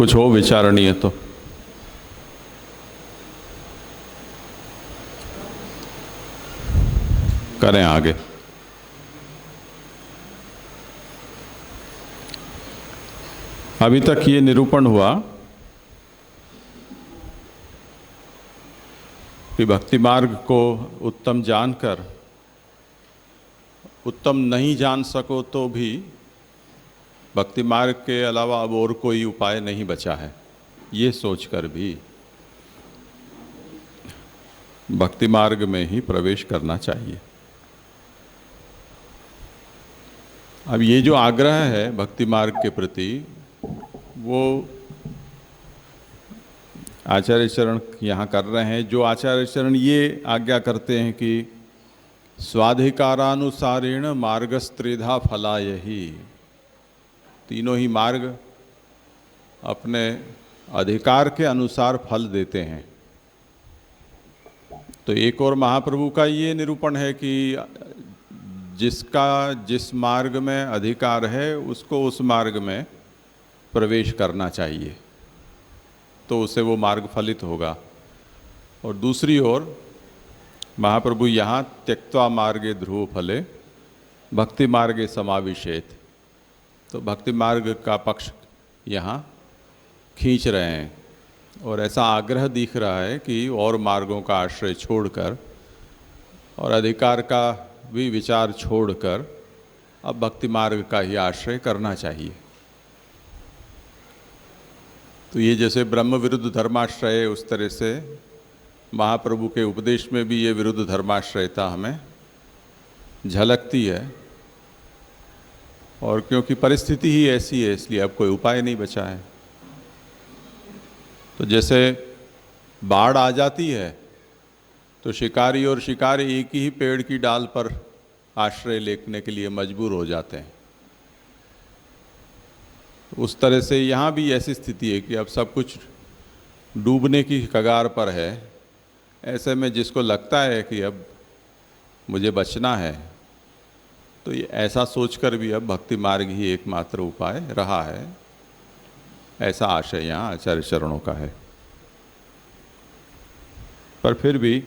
कुछ हो विचारणीय तो। करें आगे। अभी तक ये निरूपण हुआ कि भक्ति मार्ग को उत्तम जानकर उत्तम नहीं जान सको तो भी भक्ति मार्ग के अलावा अब और कोई उपाय नहीं बचा है, ये सोचकर भी भक्ति मार्ग में ही प्रवेश करना चाहिए। अब ये जो आग्रह है भक्ति मार्ग के प्रति, वो आचार्य चरण यहाँ कर रहे हैं। जो आचार्य चरण ये आज्ञा करते हैं कि स्वाधिकारानुसारेण मार्गस्त्रिधा फलायहि, तीनों ही मार्ग अपने अधिकार के अनुसार फल देते हैं। तो एक और महाप्रभु का ये निरूपण है कि जिसका जिस मार्ग में अधिकार है उसको उस मार्ग में प्रवेश करना चाहिए, तो उससे वो मार्ग फलित होगा। और दूसरी ओर महाप्रभु यहाँ त्यक्त्वा मार्गे ध्रुव फले भक्ति मार्गे समाविशेत, तो भक्ति मार्ग का पक्ष यहाँ खींच रहे हैं और ऐसा आग्रह दिख रहा है कि और मार्गों का आश्रय छोड़कर और अधिकार का भी विचार छोड़कर अब भक्ति मार्ग का ही आश्रय करना चाहिए। तो ये जैसे ब्रह्म विरुद्ध धर्माश्रय, उस तरह से महाप्रभु के उपदेश में भी ये विरुद्ध धर्माश्रयता हमें झलकती है। और क्योंकि परिस्थिति ही ऐसी है, इसलिए अब कोई उपाय नहीं बचा है। तो जैसे बाढ़ आ जाती है तो शिकारी और शिकारी एक ही पेड़ की डाल पर आश्रय लेने के लिए मजबूर हो जाते हैं। उस तरह से यहाँ भी ऐसी स्थिति है कि अब सब कुछ डूबने की कगार पर है। ऐसे में जिसको लगता है कि अब मुझे बचना है, तो ये ऐसा सोचकर भी अब भक्ति मार्ग ही एकमात्र उपाय रहा है, ऐसा आशय यहाँ आचार्य चरणों का है। पर फिर भी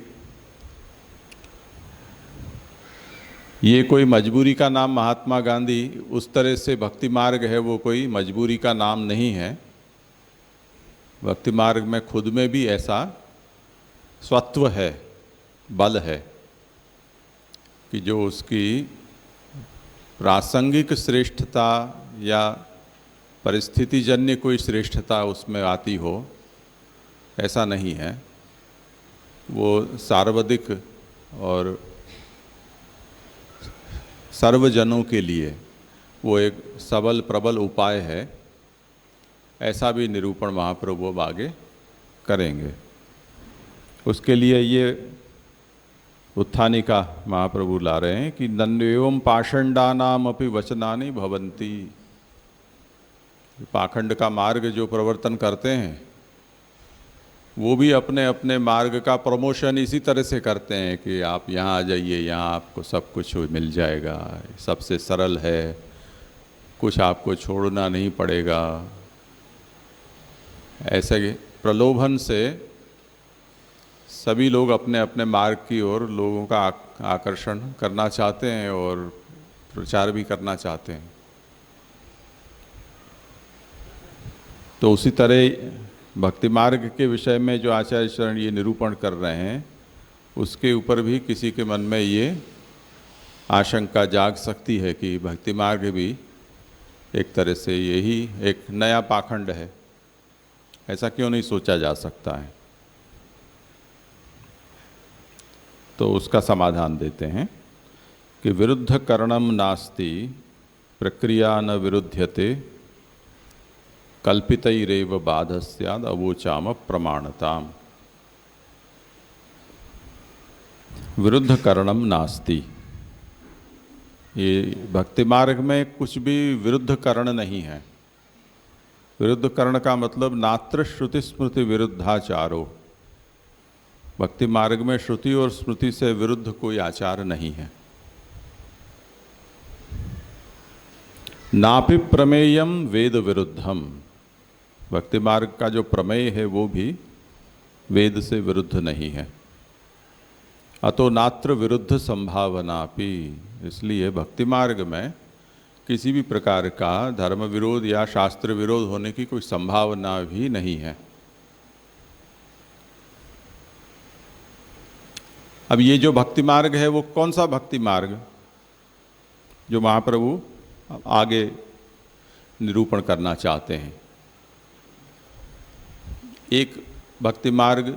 ये कोई मजबूरी का नाम, महात्मा गांधी उस तरह से भक्ति मार्ग है, वो कोई मजबूरी का नाम नहीं है। भक्ति मार्ग में खुद में भी ऐसा स्वत्व है, बल है कि जो उसकी प्रासंगिक श्रेष्ठता या परिस्थितिजन्य कोई श्रेष्ठता उसमें आती हो, ऐसा नहीं है। वो सार्वधिक और सर्वजनों के लिए वो एक सबल प्रबल उपाय है, ऐसा भी निरूपण महाप्रभु अब आगे करेंगे। उसके लिए ये उत्थानिका महाप्रभु ला रहे हैं कि नन्वेवं पाषंडानाम अपि वचनानि भवन्ति। पाखंड का मार्ग जो प्रवर्तन करते हैं वो भी अपने अपने मार्ग का प्रमोशन इसी तरह से करते हैं कि आप यहाँ आ जाइए, यहाँ आपको सब कुछ मिल जाएगा, सबसे सरल है, कुछ आपको छोड़ना नहीं पड़ेगा। ऐसे प्रलोभन से सभी लोग अपने अपने मार्ग की ओर लोगों का आकर्षण करना चाहते हैं और प्रचार भी करना चाहते हैं। तो उसी तरह भक्ति मार्ग के विषय में जो आचार्य चरण ये निरूपण कर रहे हैं, उसके ऊपर भी किसी के मन में ये आशंका जाग सकती है कि भक्ति मार्ग भी एक तरह से यही एक नया पाखंड है। ऐसा क्यों नहीं सोचा जा सकता है? तो उसका समाधान देते हैं कि विरुद्ध करणम नास्ति प्रक्रिया न विरुध्यते कल्पितैरेव बाधस्याद अवोचाम प्रमाणताम। विरुद्ध करणम नास्ति, ये भक्ति मार्ग में कुछ भी विरुद्ध करण नहीं है। विरुद्ध करण का मतलब नात्र श्रुति स्मृति विरुद्धाचारो। भक्ति मार्ग में श्रुति और स्मृति से विरुद्ध कोई आचार नहीं है। नापि प्रमेयम वेद विरुद्धम, भक्ति मार्ग का जो प्रमेय है वो भी वेद से विरुद्ध नहीं है। अतो नात्र विरुद्ध संभावनापि, इसलिए भक्ति मार्ग में किसी भी प्रकार का धर्म विरोध या शास्त्र विरोध होने की कोई संभावना भी नहीं है। अब ये जो भक्ति मार्ग है वो कौन सा भक्ति मार्ग जो महाप्रभु आगे निरूपण करना चाहते हैं? एक भक्ति मार्ग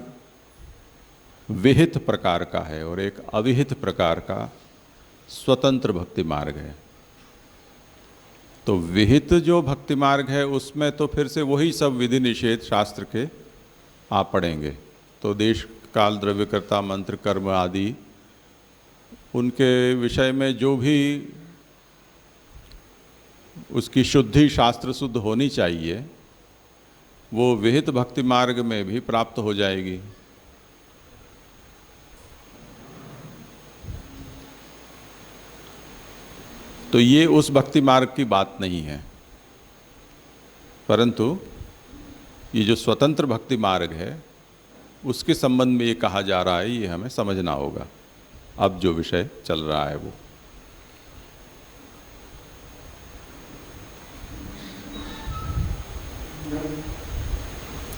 विहित प्रकार का है और एक अविहित प्रकार का स्वतंत्र भक्ति मार्ग है। तो विहित जो भक्ति मार्ग है उसमें तो फिर से वही सब विधि निषेध शास्त्र के आ पड़ेंगे। तो देश काल द्रव्यकर्ता मंत्र कर्म आदि उनके विषय में जो भी उसकी शुद्धि शास्त्र शुद्ध होनी चाहिए वो विहित भक्ति मार्ग में भी प्राप्त हो जाएगी। तो ये उस भक्ति मार्ग की बात नहीं है, परंतु ये जो स्वतंत्र भक्ति मार्ग है उसके संबंध में ये कहा जा रहा है, ये हमें समझना होगा। अब जो विषय चल रहा है वो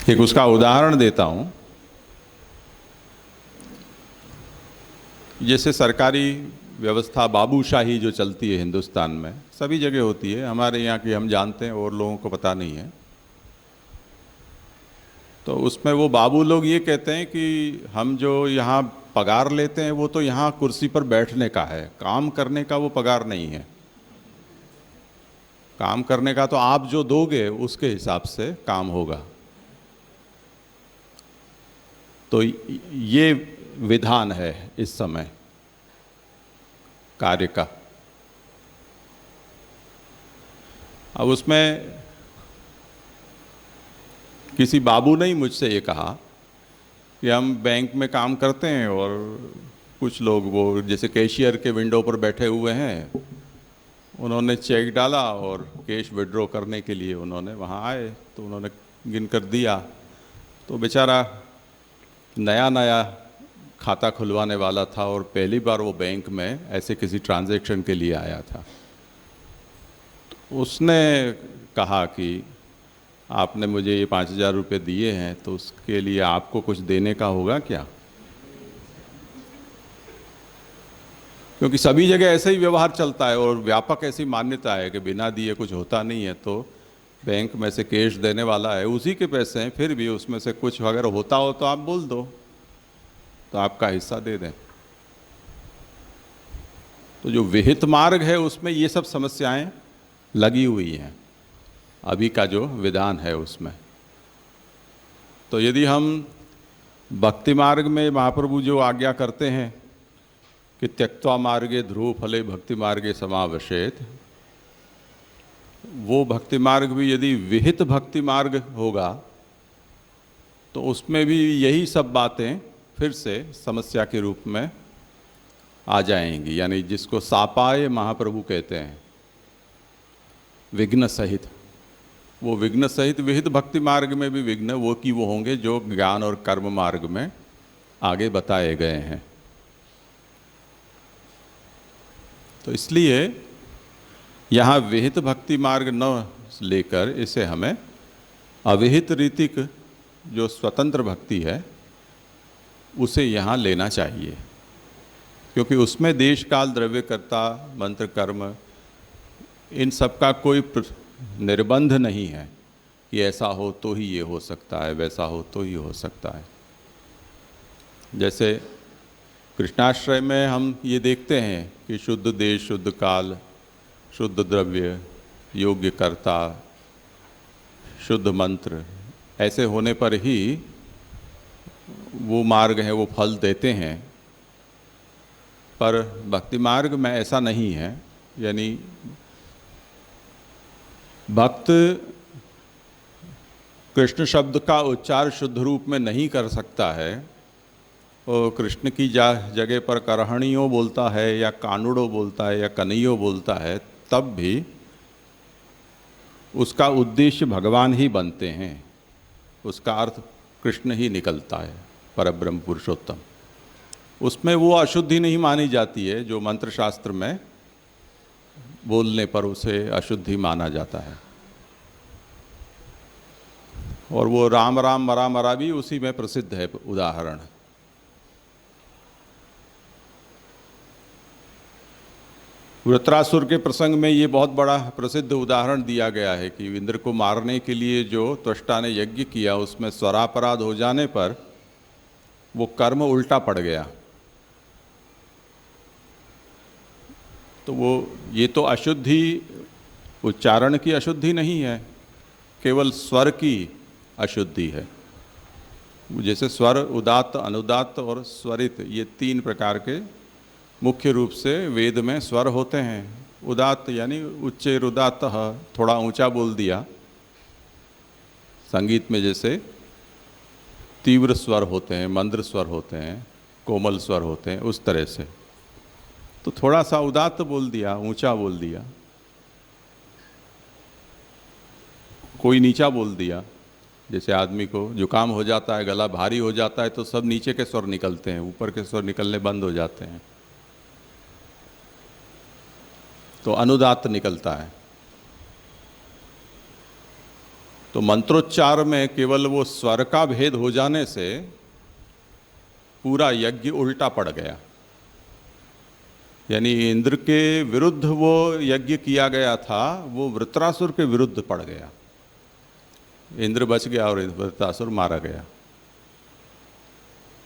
एक उसका उदाहरण देता हूं। जैसे सरकारी व्यवस्था बाबूशाही जो चलती है हिंदुस्तान में, सभी जगह होती है, हमारे यहाँ की हम जानते हैं और लोगों को पता नहीं है। तो उसमें वो बाबू लोग ये कहते हैं कि हम जो यहाँ पगार लेते हैं वो तो यहाँ कुर्सी पर बैठने का है, काम करने का वो पगार नहीं है। काम करने का तो आप जो दोगे उसके हिसाब से काम होगा। तो ये विधान है इस समय कार्य का। अब उसमें किसी बाबू ने मुझसे ये कहा कि हम बैंक में काम करते हैं और कुछ लोग वो जैसे कैशियर के विंडो पर बैठे हुए हैं, उन्होंने चेक डाला और कैश विड्रॉ करने के लिए उन्होंने वहाँ आए तो उन्होंने गिन कर दिया। तो बेचारा नया नया खाता खुलवाने वाला था और पहली बार वो बैंक में ऐसे किसी ट्रांजैक्शन के लिए आया था। तो उसने कहा कि आपने मुझे ये 5,000 रुपये दिए हैं तो उसके लिए आपको कुछ देने का होगा क्या? क्योंकि सभी जगह ऐसे ही व्यवहार चलता है और व्यापक ऐसी मान्यता है कि बिना दिए कुछ होता नहीं है। तो बैंक में से कैश देने वाला है, उसी के पैसे हैं, फिर भी उसमें से कुछ अगर होता हो तो आप बोल दो तो आपका हिस्सा दे दें। तो जो विहित मार्ग है उसमें ये सब समस्याएं लगी हुई हैं, अभी का जो विधान है उसमें। तो यदि हम भक्ति मार्ग में महाप्रभु जो आज्ञा करते हैं कि त्यक्त्वा मार्गे ध्रुव फले भक्ति मार्गे समावेशेत, वो भक्ति मार्ग भी यदि विहित भक्ति मार्ग होगा तो उसमें भी यही सब बातें फिर से समस्या के रूप में आ जाएंगी। यानी जिसको सापाय महाप्रभु कहते हैं, विघ्न सहित, वो विघ्न सहित विहित भक्ति मार्ग में भी विघ्न वो की वो होंगे जो ज्ञान और कर्म मार्ग में आगे बताए गए हैं। तो इसलिए यहाँ विहित भक्ति मार्ग न लेकर इसे हमें अविहित रीतिक जो स्वतंत्र भक्ति है उसे यहाँ लेना चाहिए, क्योंकि उसमें देश काल द्रव्यकर्ता मंत्र कर्म इन सब का कोई निर्बंध नहीं है कि ऐसा हो तो ही ये हो सकता है, वैसा हो तो ही हो सकता है। जैसे कृष्णाश्रय में हम ये देखते हैं कि शुद्ध देश, शुद्ध काल, शुद्ध द्रव्य, योग्य कर्ता, शुद्ध मंत्र, ऐसे होने पर ही वो मार्ग है वो फल देते हैं। पर भक्ति मार्ग में ऐसा नहीं है। यानी भक्त कृष्ण शब्द का उच्चार शुद्ध रूप में नहीं कर सकता है और कृष्ण की जगह पर करहणियों बोलता है या कानुड़ो बोलता है या कन्हैयो बोलता है, तब भी उसका उद्देश्य भगवान ही बनते हैं, उसका अर्थ कृष्ण ही निकलता है, परब्रह्म पुरुषोत्तम। उसमें वो अशुद्धि नहीं मानी जाती है जो मंत्र शास्त्र में बोलने पर उसे अशुद्धि माना जाता है। और वो राम राम मरा मरा भी उसी में प्रसिद्ध है उदाहरण। वृत्रासुर के प्रसंग में ये बहुत बड़ा प्रसिद्ध उदाहरण दिया गया है कि इंद्र को मारने के लिए जो त्वष्टा ने यज्ञ किया उसमें स्वरापराध हो जाने पर वो कर्म उल्टा पड़ गया। तो वो ये तो अशुद्धि उच्चारण की अशुद्धि नहीं है, केवल स्वर की अशुद्धि है। जैसे स्वर उदात्त, अनुदात्त और स्वरित, ये तीन प्रकार के मुख्य रूप से वेद में स्वर होते हैं। उदात्त यानी उच्चैर उदात्त, थोड़ा ऊंचा बोल दिया। संगीत में जैसे तीव्र स्वर होते हैं, मंद्र स्वर होते हैं, कोमल स्वर होते हैं, उस तरह से। तो थोड़ा सा उदात्त बोल दिया, ऊंचा बोल दिया। कोई नीचा बोल दिया, जैसे आदमी को जुकाम हो जाता है, गला भारी हो जाता है तो सब नीचे के स्वर निकलते हैं, ऊपर के स्वर निकलने बंद हो जाते हैं, तो अनुदात्त निकलता है। तो मंत्रोच्चार में केवल वो स्वर का भेद हो जाने से पूरा यज्ञ उल्टा पड़ गया। यानी इंद्र के विरुद्ध वो यज्ञ किया गया था, वो वृत्रासुर के विरुद्ध पड़ गया। इंद्र बच गया और वृत्रासुर मारा गया।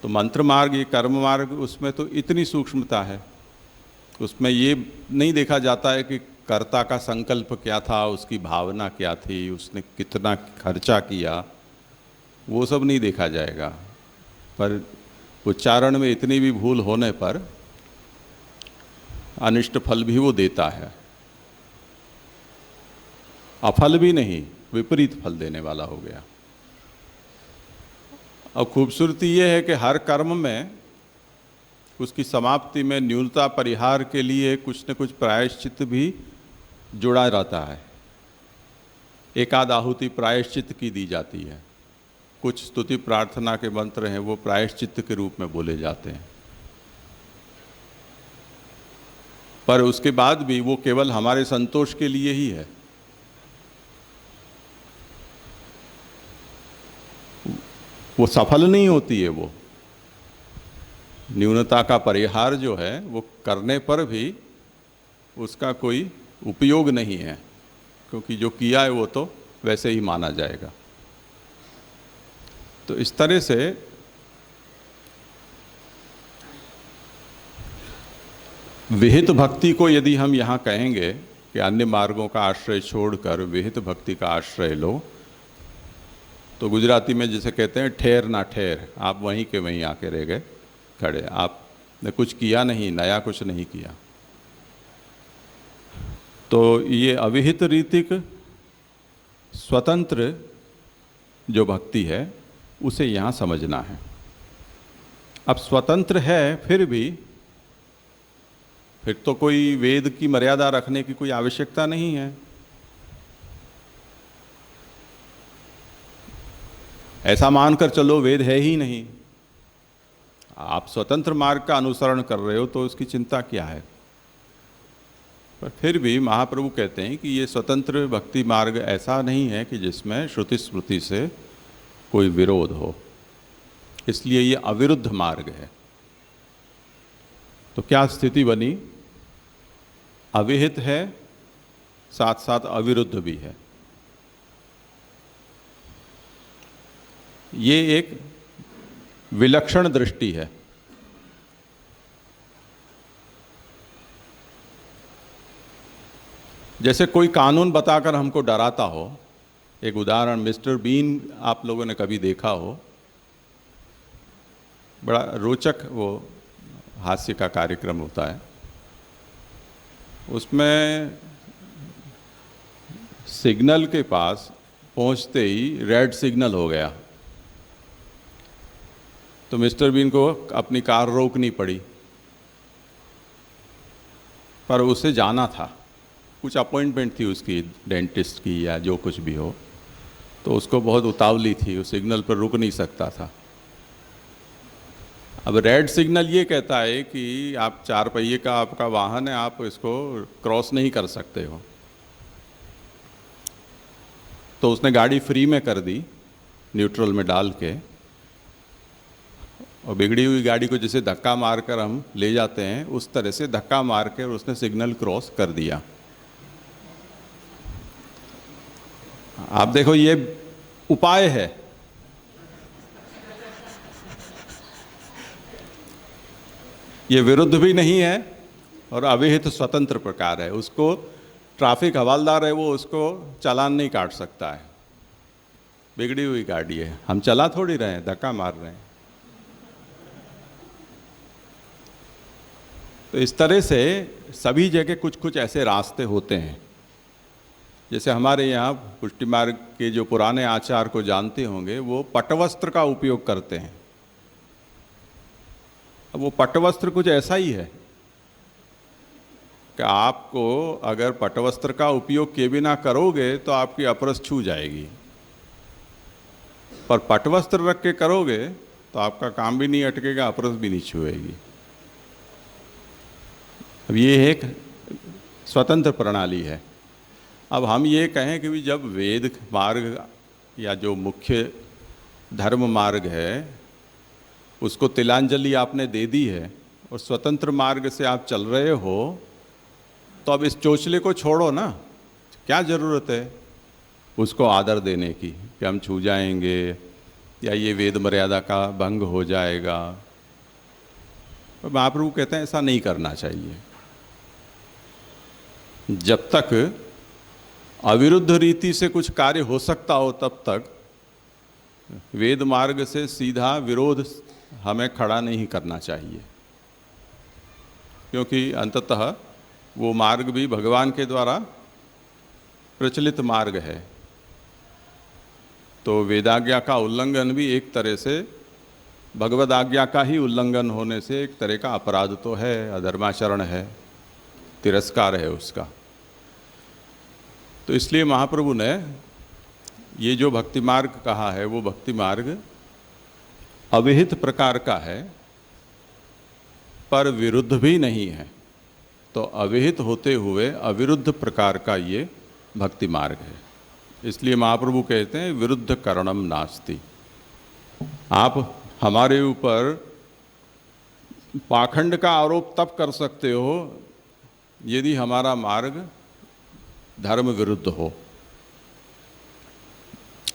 तो मंत्र मार्ग, ये कर्म मार्ग, उसमें तो इतनी सूक्ष्मता है। उसमें ये नहीं देखा जाता है कि कर्ता का संकल्प क्या था, उसकी भावना क्या थी, उसने कितना खर्चा किया, वो सब नहीं देखा जाएगा। पर उच्चारण में इतनी भी भूल होने पर अनिष्ट फल भी वो देता है। अफल भी नहीं, विपरीत फल देने वाला हो गया। अब खूबसूरती ये है कि हर कर्म में उसकी समाप्ति में न्यूनता परिहार के लिए कुछ न कुछ प्रायश्चित भी जुड़ा रहता है। एकाद आहुति प्रायश्चित की दी जाती है। कुछ स्तुति प्रार्थना के मंत्र हैं, वो प्रायश्चित के रूप में बोले जाते हैं। पर उसके बाद भी वो केवल हमारे संतोष के लिए ही है। वो सफल नहीं होती है। वो न्यूनता का परिहार जो है वो करने पर भी उसका कोई उपयोग नहीं है, क्योंकि जो किया है वो तो वैसे ही माना जाएगा। तो इस तरह से विहित भक्ति को यदि हम यहाँ कहेंगे कि अन्य मार्गों का आश्रय छोड़कर विहित भक्ति का आश्रय लो, तो गुजराती में जिसे कहते हैं ठहर ना ठहर, आप वहीं के वहीं आके रह गए खड़े, आपने कुछ किया नहीं, नया कुछ नहीं किया। तो ये अविहित रीतिक स्वतंत्र जो भक्ति है उसे यहाँ समझना है। अब स्वतंत्र है फिर तो कोई वेद की मर्यादा रखने की कोई आवश्यकता नहीं है। ऐसा मानकर चलो वेद है ही नहीं, आप स्वतंत्र मार्ग का अनुसरण कर रहे हो तो उसकी चिंता क्या है। पर फिर भी महाप्रभु कहते हैं कि ये स्वतंत्र भक्ति मार्ग ऐसा नहीं है कि जिसमें श्रुति स्मृति से कोई विरोध हो, इसलिए ये अविरुद्ध मार्ग है। तो क्या स्थिति बनी? अविहित है, साथ साथ अविरुद्ध भी है। ये एक विलक्षण दृष्टि है। जैसे कोई कानून बताकर हमको डराता हो। एक उदाहरण, मिस्टर बीन आप लोगों ने कभी देखा हो, बड़ा रोचक वो हास्य का कार्यक्रम होता है। उसमें सिग्नल के पास पहुंचते ही रेड सिग्नल हो गया, तो मिस्टर बीन को अपनी कार रोकनी पड़ी, पर उसे जाना था। कुछ अपॉइंटमेंट थी उसकी डेंटिस्ट की या जो कुछ भी हो, तो उसको बहुत उतावली थी, वो सिग्नल पर रुक नहीं सकता था। अब रेड सिग्नल ये कहता है कि आप 4 पहिए का आपका वाहन है, आप इसको क्रॉस नहीं कर सकते हो। तो उसने गाड़ी फ्री में कर दी, न्यूट्रल में डाल के, और बिगड़ी हुई गाड़ी को जैसे धक्का मारकर हम ले जाते हैं उस तरह से धक्का मार कर उसने सिग्नल क्रॉस कर दिया। आप देखो ये उपाय है, ये विरुद्ध भी नहीं है और अविहित स्वतंत्र प्रकार है। उसको ट्रैफिक हवालदार है, वो उसको चालान नहीं काट सकता है। बिगड़ी हुई गाड़ी है, हम चला थोड़ी रहे हैं, धक्का मार रहे हैं। तो इस तरह से सभी जगह कुछ कुछ ऐसे रास्ते होते हैं। जैसे हमारे यहाँ पुष्टि मार्ग के जो पुराने आचार को जानते होंगे, वो पटवस्त्र का उपयोग करते हैं। अब वो पटवस्त्र कुछ ऐसा ही है कि आपको अगर पटवस्त्र का उपयोग किए बिना करोगे तो आपकी अपरस छू जाएगी, पर पटवस्त्र रख के करोगे तो आपका काम भी नहीं अटकेगा, अपरस भी नहीं छुएगी। अब ये एक स्वतंत्र प्रणाली है। अब हम ये कहें कि भी जब वेद मार्ग या जो मुख्य धर्म मार्ग है उसको तिलांजलि आपने दे दी है और स्वतंत्र मार्ग से आप चल रहे हो, तो अब इस चोचले को छोड़ो ना। क्या ज़रूरत है उसको आदर देने की कि हम छू जाएंगे या ये वेद मर्यादा का भंग हो जाएगा। महाप्रभु कहते हैं ऐसा नहीं करना चाहिए। जब तक अविरुद्ध रीति से कुछ कार्य हो सकता हो तब तक वेद मार्ग से सीधा विरोध हमें खड़ा नहीं करना चाहिए, क्योंकि अंततः वो मार्ग भी भगवान के द्वारा प्रचलित मार्ग है। तो वेदाज्ञा का उल्लंघन भी एक तरह से भगवद आज्ञा का ही उल्लंघन होने से एक तरह का अपराध तो है, अधर्माचरण है, तिरस्कार है उसका। तो इसलिए महाप्रभु ने ये जो भक्ति मार्ग कहा है वो भक्ति मार्ग अविहित प्रकार का है पर विरुद्ध भी नहीं है। तो अविहित होते हुए अविरुद्ध प्रकार का ये भक्ति मार्ग है। इसलिए महाप्रभु कहते हैं विरुद्ध करणम नास्ति। आप हमारे ऊपर पाखंड का आरोप तब कर सकते हो यदि हमारा मार्ग धर्म विरुद्ध हो।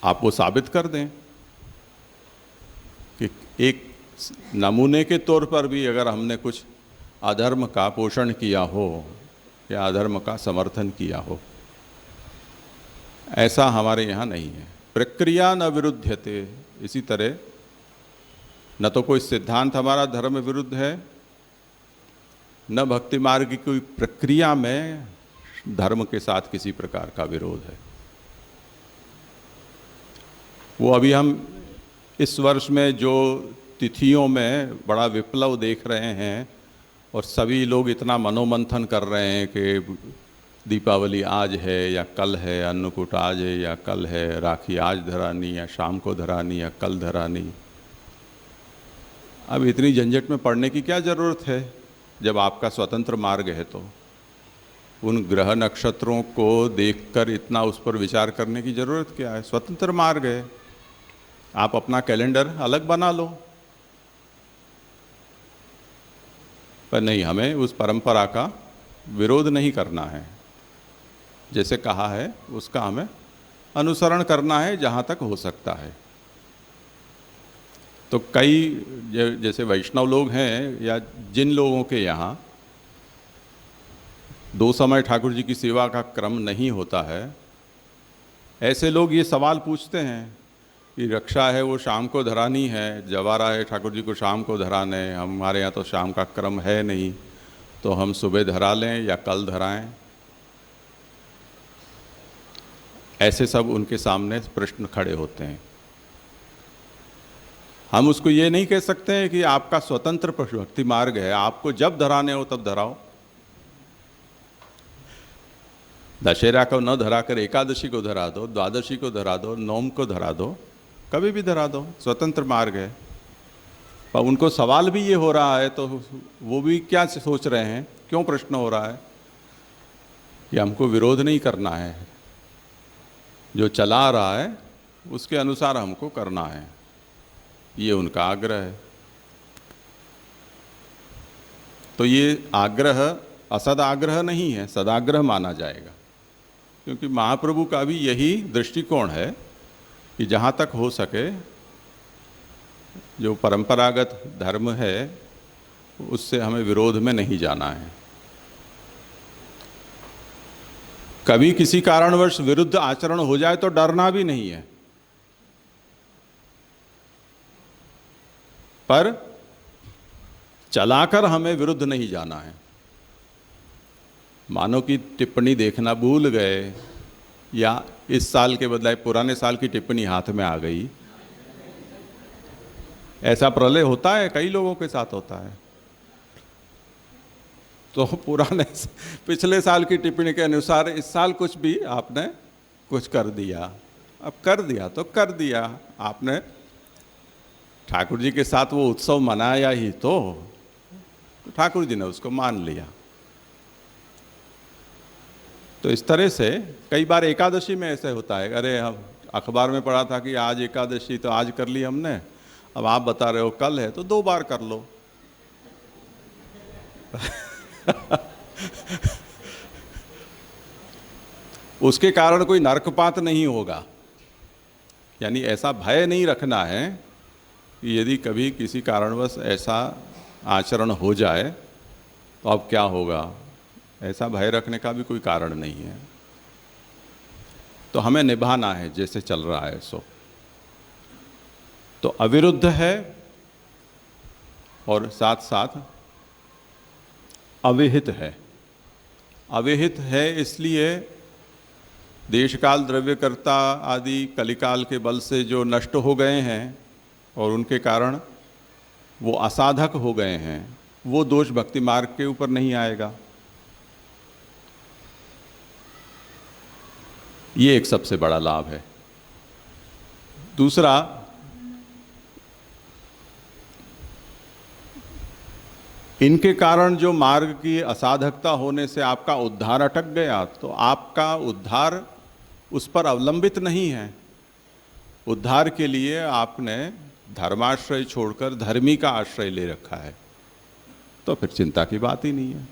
आप वो साबित कर दें कि एक नमूने के तौर पर भी अगर हमने कुछ अधर्म का पोषण किया हो या अधर्म का समर्थन किया हो, ऐसा हमारे यहाँ नहीं है। प्रक्रिया न विरुद्धते। इसी तरह न तो कोई सिद्धांत हमारा धर्म विरुद्ध है, न भक्ति मार्ग की कोई प्रक्रिया में धर्म के साथ किसी प्रकार का विरोध है। वो अभी हम इस वर्ष में जो तिथियों में बड़ा विप्लव देख रहे हैं और सभी लोग इतना मनोमंथन कर रहे हैं कि दीपावली आज है या कल है, अन्नकूट आज है या कल है, राखी आज धरानी या शाम को धरानी या कल धरानी। अब इतनी झंझट में पड़ने की क्या ज़रूरत है जब आपका स्वतंत्र मार्ग है। तो उन ग्रह नक्षत्रों को देखकर इतना उस पर विचार करने की ज़रूरत क्या है। स्वतंत्र मार्ग है, आप अपना कैलेंडर अलग बना लो, पर नहीं, हमें उस परंपरा का विरोध नहीं करना है। जैसे कहा है उसका हमें अनुसरण करना है जहाँ तक हो सकता है। तो कई जैसे वैष्णव लोग हैं या जिन लोगों के यहाँ 2 समय ठाकुर जी की सेवा का क्रम नहीं होता है, ऐसे लोग ये सवाल पूछते हैं कि रक्षा है वो शाम को धरानी है, जवारा है ठाकुर जी को शाम को धराने, हमारे यहाँ तो शाम का क्रम है नहीं, तो हम सुबह धरा लें या कल धराएं। ऐसे सब उनके सामने प्रश्न खड़े होते हैं। हम उसको ये नहीं कह सकते हैं कि आपका स्वतंत्र भक्ति मार्ग है, आपको जब धराने हो तब धराओ। दशहरा को न धरा कर एकादशी को धरा दो, द्वादशी को धरा दो, नौम को धरा दो, कभी भी धरा दो, स्वतंत्र मार्ग है। पर उनको सवाल भी ये हो रहा है, तो वो भी क्या सोच रहे हैं, क्यों प्रश्न हो रहा है कि हमको विरोध नहीं करना है, जो चला रहा है उसके अनुसार हमको करना है, ये उनका आग्रह है। तो ये आग्रह असद आग्रह नहीं है, सदाग्रह माना जाएगा, क्योंकि महाप्रभु का भी यही दृष्टिकोण है कि जहाँ तक हो सके जो परंपरागत धर्म है उससे हमें विरोध में नहीं जाना है। कभी किसी कारणवश विरुद्ध आचरण हो जाए तो डरना भी नहीं है, पर चलाकर हमें विरुद्ध नहीं जाना है। मानो कि टिप्पणी देखना भूल गए या इस साल के बदले पुराने साल की टिप्पणी हाथ में आ गई, ऐसा प्रलय होता है, कई लोगों के साथ होता है। तो पुराने पिछले साल की टिप्पणी के अनुसार इस साल कुछ भी आपने कुछ कर दिया, अब कर दिया तो कर दिया आपने, ठाकुर जी के साथ वो उत्सव मनाया ही तो ठाकुर जी ने उसको मान लिया। तो इस तरह से कई बार एकादशी में ऐसे होता है, अरे हम अखबार में पढ़ा था कि आज एकादशी, तो आज कर ली हमने, अब आप बता रहे हो कल है तो 2 बार कर लो। उसके कारण कोई नरकपात नहीं होगा, यानी ऐसा भय नहीं रखना है कि यदि कभी किसी कारणवश ऐसा आचरण हो जाए तो अब क्या होगा, ऐसा भय रखने का भी कोई कारण नहीं है। तो हमें निभाना है जैसे चल रहा है सो। तो अविरुद्ध है और साथ साथ अविहित है। अविहित है इसलिए देशकाल द्रव्यकर्ता आदि कलिकाल के बल से जो नष्ट हो गए हैं और उनके कारण वो असाधक हो गए हैं, वो दोष भक्ति मार्ग के ऊपर नहीं आएगा। ये एक सबसे बड़ा लाभ है। दूसरा, इनके कारण जो मार्ग की असाधकता होने से आपका उद्धार अटक गया, तो आपका उद्धार उस पर अवलंबित नहीं है। उद्धार के लिए आपने धर्माश्रय छोड़कर धर्मी का आश्रय ले रखा है, तो फिर चिंता की बात ही नहीं है।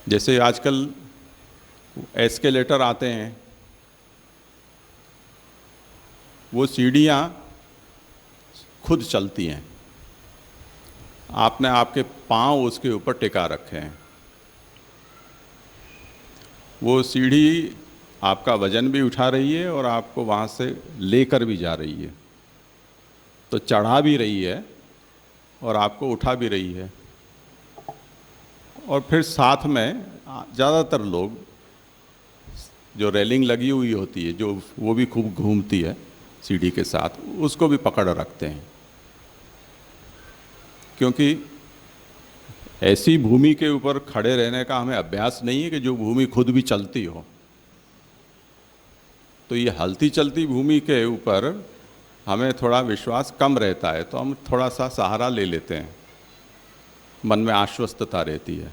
जैसे आजकल एस्केलेटर आते हैं, वो सीढ़ियाँ खुद चलती हैं, आपने आपके पांव उसके ऊपर टिका रखे हैं, वो सीढ़ी आपका वजन भी उठा रही है और आपको वहाँ से लेकर भी जा रही है, तो चढ़ा भी रही है और आपको उठा भी रही है। और फिर साथ में ज़्यादातर लोग जो रेलिंग लगी हुई होती है, जो वो भी खूब घूमती है सीढ़ी के साथ, उसको भी पकड़ रखते हैं, क्योंकि ऐसी भूमि के ऊपर खड़े रहने का हमें अभ्यास नहीं है कि जो भूमि खुद भी चलती हो। तो ये हलती चलती भूमि के ऊपर हमें थोड़ा विश्वास कम रहता है, तो हम थोड़ा सा सहारा ले लेते हैं, मन में आश्वस्तता रहती है।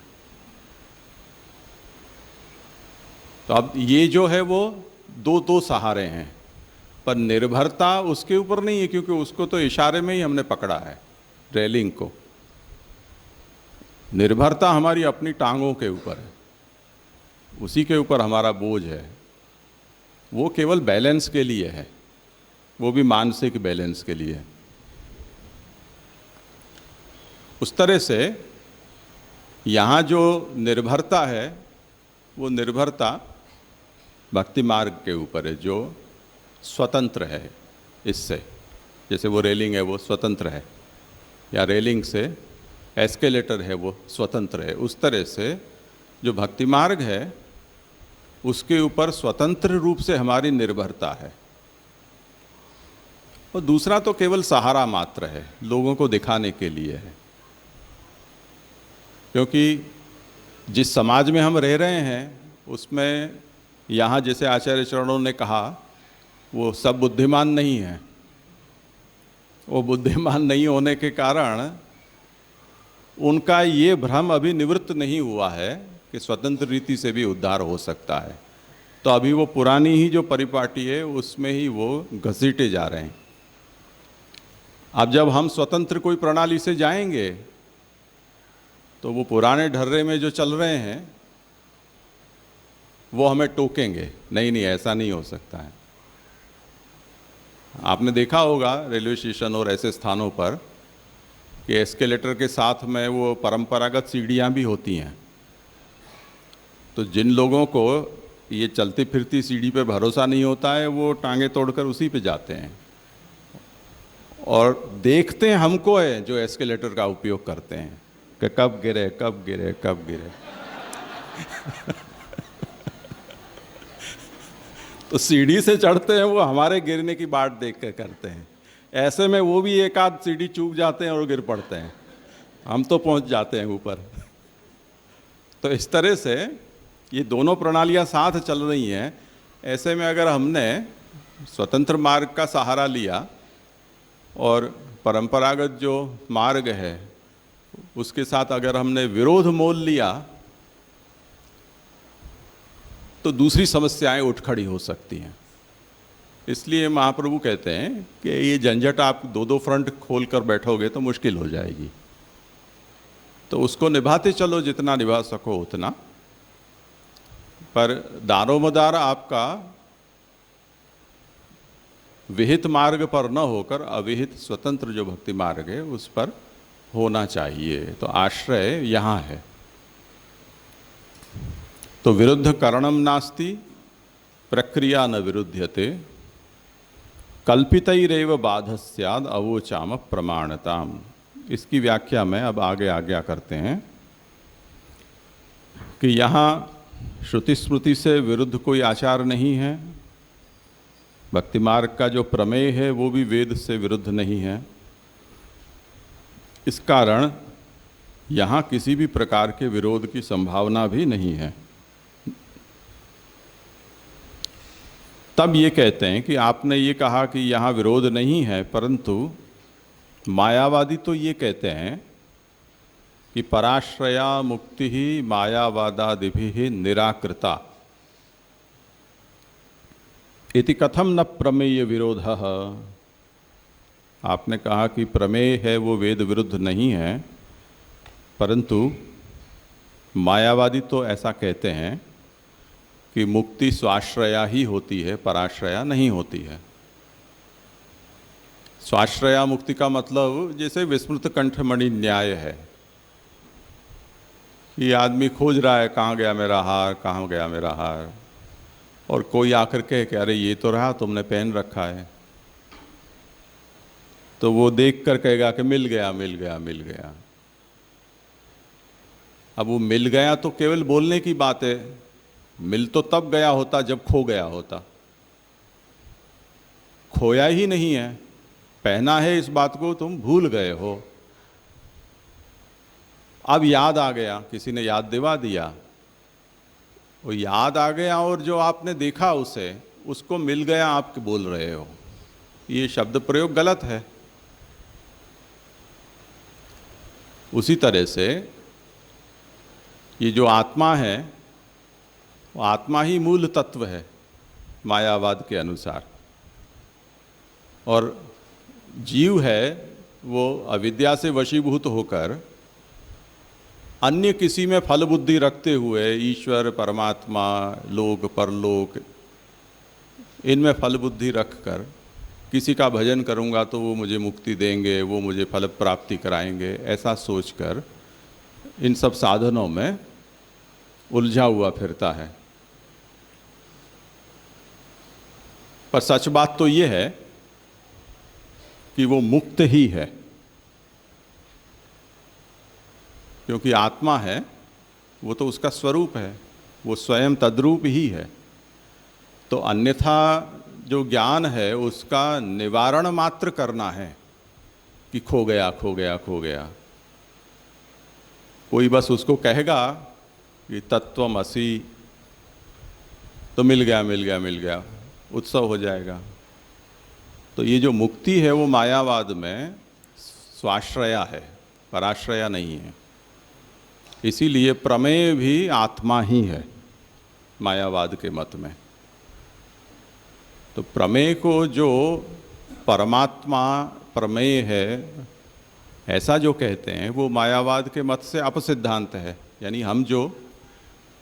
तो अब ये जो है वो दो सहारे हैं, पर निर्भरता उसके ऊपर नहीं है, क्योंकि उसको तो इशारे में ही हमने पकड़ा है, रेलिंग को। निर्भरता हमारी अपनी टांगों के ऊपर है, उसी के ऊपर हमारा बोझ है। वो केवल बैलेंस के लिए है, वो भी मानसिक बैलेंस के लिए है। उस तरह से यहाँ जो निर्भरता है, वो निर्भरता भक्ति मार्ग के ऊपर है, जो स्वतंत्र है इससे। जैसे वो रेलिंग है वो स्वतंत्र है, या रेलिंग से एस्केलेटर है वो स्वतंत्र है, उस तरह से जो भक्ति मार्ग है उसके ऊपर स्वतंत्र रूप से हमारी निर्भरता है। और दूसरा तो केवल सहारा मात्र है, लोगों को दिखाने के लिए है, क्योंकि जिस समाज में हम रह रहे हैं उसमें यहाँ जैसे आचार्य चरणों ने कहा, वो सब बुद्धिमान नहीं हैं। वो बुद्धिमान नहीं होने के कारण उनका ये भ्रम अभी निवृत्त नहीं हुआ है कि स्वतंत्र रीति से भी उद्धार हो सकता है। तो अभी वो पुरानी ही जो परिपाटी है उसमें ही वो घसीटे जा रहे हैं। अब जब हम स्वतंत्र कोई प्रणाली से जाएंगे तो वो पुराने ढर्रे में जो चल रहे हैं वो हमें टोकेंगे, नहीं नहीं ऐसा नहीं हो सकता है। आपने देखा होगा रेलवे स्टेशन और ऐसे स्थानों पर कि एस्केलेटर के साथ में वो परंपरागत सीढ़ियाँ भी होती हैं। तो जिन लोगों को ये चलती फिरती सीढ़ी पे भरोसा नहीं होता है वो टांगे तोड़कर उसी पे जाते हैं और देखते हैं हमको है जो एस्केलेटर का उपयोग करते हैं कि कब गिरे कब गिरे कब गिरे। तो सीढ़ी से चढ़ते हैं वो हमारे गिरने की बाट देख कर करते हैं। ऐसे में वो भी एक आध सीढ़ी चूक जाते हैं और गिर पड़ते हैं, हम तो पहुंच जाते हैं ऊपर। तो इस तरह से ये दोनों प्रणालियां साथ चल रही हैं। ऐसे में अगर हमने स्वतंत्र मार्ग का सहारा लिया और परंपरागत जो मार्ग है उसके साथ अगर हमने विरोध मोल लिया तो दूसरी समस्याएं उठ खड़ी हो सकती हैं। इसलिए महाप्रभु कहते हैं कि ये झंझट आप दो दो फ्रंट खोल कर बैठोगे तो मुश्किल हो जाएगी। तो उसको निभाते चलो जितना निभा सको उतना, पर दारोमदार आपका विहित मार्ग पर न होकर अविहित स्वतंत्र जो भक्ति मार्ग है उस पर होना चाहिए। तो आश्रय यहाँ है। तो विरुद्ध करणम नास्ति प्रक्रिया न विरुध्यते कल्पितैरेव बाध स्याद अवोचाम प्रमाणताम। इसकी व्याख्या में अब आगे आज्ञा करते हैं कि यहाँ श्रुति स्मृति से विरुद्ध कोई आचार नहीं है। भक्ति मार्ग का जो प्रमेय है वो भी वेद से विरुद्ध नहीं है। इस कारण यहाँ किसी भी प्रकार के विरोध की संभावना भी नहीं है। तब ये कहते हैं कि आपने ये कहा कि यहाँ विरोध नहीं है, परंतु मायावादी तो ये कहते हैं कि पराश्रया मुक्ति ही मायावादादिभिः निराकृता इति कथम न प्रमेय विरोधः। आपने कहा कि प्रमेय है वो वेद विरुद्ध नहीं है, परंतु मायावादी तो ऐसा कहते हैं कि मुक्ति स्वाश्रया ही होती है, पराश्रया नहीं होती है। स्वाश्रया मुक्ति का मतलब जैसे विस्मृत कंठमणि न्याय है कि आदमी खोज रहा है कहाँ गया मेरा हार, कहाँ गया मेरा हार, और कोई आकर कहे कि अरे ये तो रहा तुमने पहन रखा है, तो वो देख कर कहेगा कि मिल गया मिल गया मिल गया। अब वो मिल गया तो केवल बोलने की बात है, मिल तो तब गया होता जब खो गया होता। खोया ही नहीं है, पहना है, इस बात को तुम भूल गए हो। अब याद आ गया, किसी ने याद दिवा दिया, वो याद आ गया और जो आपने देखा उसे उसको मिल गया आप बोल रहे हो। ये शब्द प्रयोग गलत है। उसी तरह से ये जो आत्मा है वो आत्मा ही मूल तत्व है मायावाद के अनुसार, और जीव है वो अविद्या से वशीभूत होकर अन्य किसी में फल बुद्धि रखते हुए ईश्वर, परमात्मा, लोक, परलोक, इनमें फल बुद्धि रखकर किसी का भजन करूंगा तो वो मुझे मुक्ति देंगे, वो मुझे फल प्राप्ति कराएंगे, ऐसा सोचकर इन सब साधनों में उलझा हुआ फिरता है। पर सच बात तो ये है कि वो मुक्त ही है, क्योंकि आत्मा है वो तो उसका स्वरूप है, वो स्वयं तद्रूप ही है। तो अन्यथा जो ज्ञान है उसका निवारण मात्र करना है कि खो गया खो गया खो गया। कोई बस उसको कहेगा कि तत्वमसि, तो मिल गया मिल गया मिल गया, उत्सव हो जाएगा। तो ये जो मुक्ति है वो मायावाद में स्वाश्रया है, पराश्रया नहीं है। इसीलिए प्रमेय भी आत्मा ही है मायावाद के मत में। तो प्रमेय को जो परमात्मा प्रमेय है ऐसा जो कहते हैं वो मायावाद के मत से अपसिद्धांत है। यानी हम जो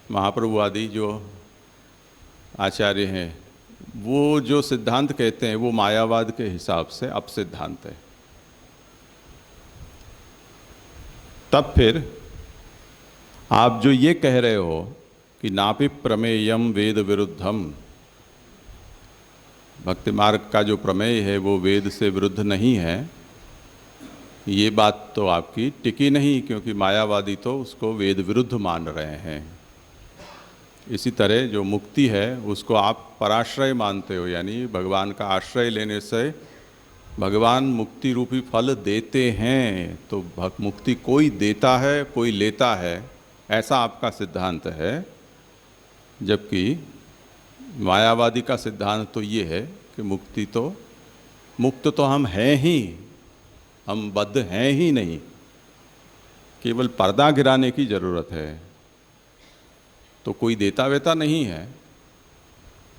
महाप्रभु आदि जो आचार्य हैं वो जो सिद्धांत कहते हैं वो मायावाद के हिसाब से अपसिद्धांत है। तब फिर आप जो ये कह रहे हो कि नापि प्रमेयम वेद विरुद्धम, भक्ति मार्ग का जो प्रमेय है वो वेद से विरुद्ध नहीं है, ये बात तो आपकी टिकी नहीं, क्योंकि मायावादी तो उसको वेद विरुद्ध मान रहे हैं। इसी तरह जो मुक्ति है उसको आप पराश्रय मानते हो, यानी भगवान का आश्रय लेने से भगवान मुक्ति रूपी फल देते हैं। तो मुक्ति कोई देता है कोई लेता है, ऐसा आपका सिद्धांत है। जबकि मायावादी का सिद्धांत तो ये है कि मुक्त तो हम हैं ही, हम बद्ध हैं ही नहीं, केवल पर्दा गिराने की ज़रूरत है। तो कोई देता वेता नहीं है,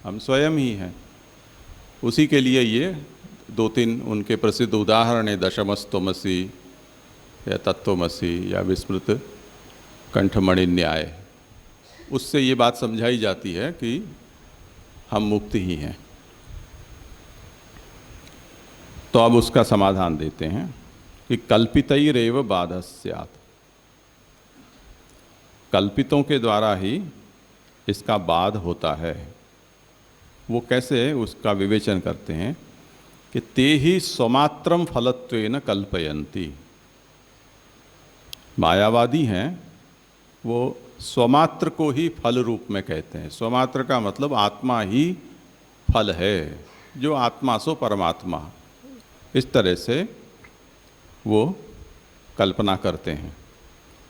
हम स्वयं ही हैं। उसी के लिए ये 2-3 उनके प्रसिद्ध उदाहरण है, दशमस्तमसि या तत्वमसि या विस्मृत कंठमणि न्याय। उससे ये बात समझाई जाती है कि हम मुक्त ही हैं। तो अब उसका समाधान देते हैं कि कल्पितैरेव बाधः स्यात्, कल्पितों के द्वारा ही इसका बाध होता है। वो कैसे, उसका विवेचन करते हैं कि ते ही स्वमात्रम फलत्वेन कल्पयन्ति। मायावादी हैं वो स्वमात्र को ही फल रूप में कहते हैं। स्वमात्र का मतलब आत्मा ही फल है, जो आत्मा सो परमात्मा, इस तरह से वो कल्पना करते हैं।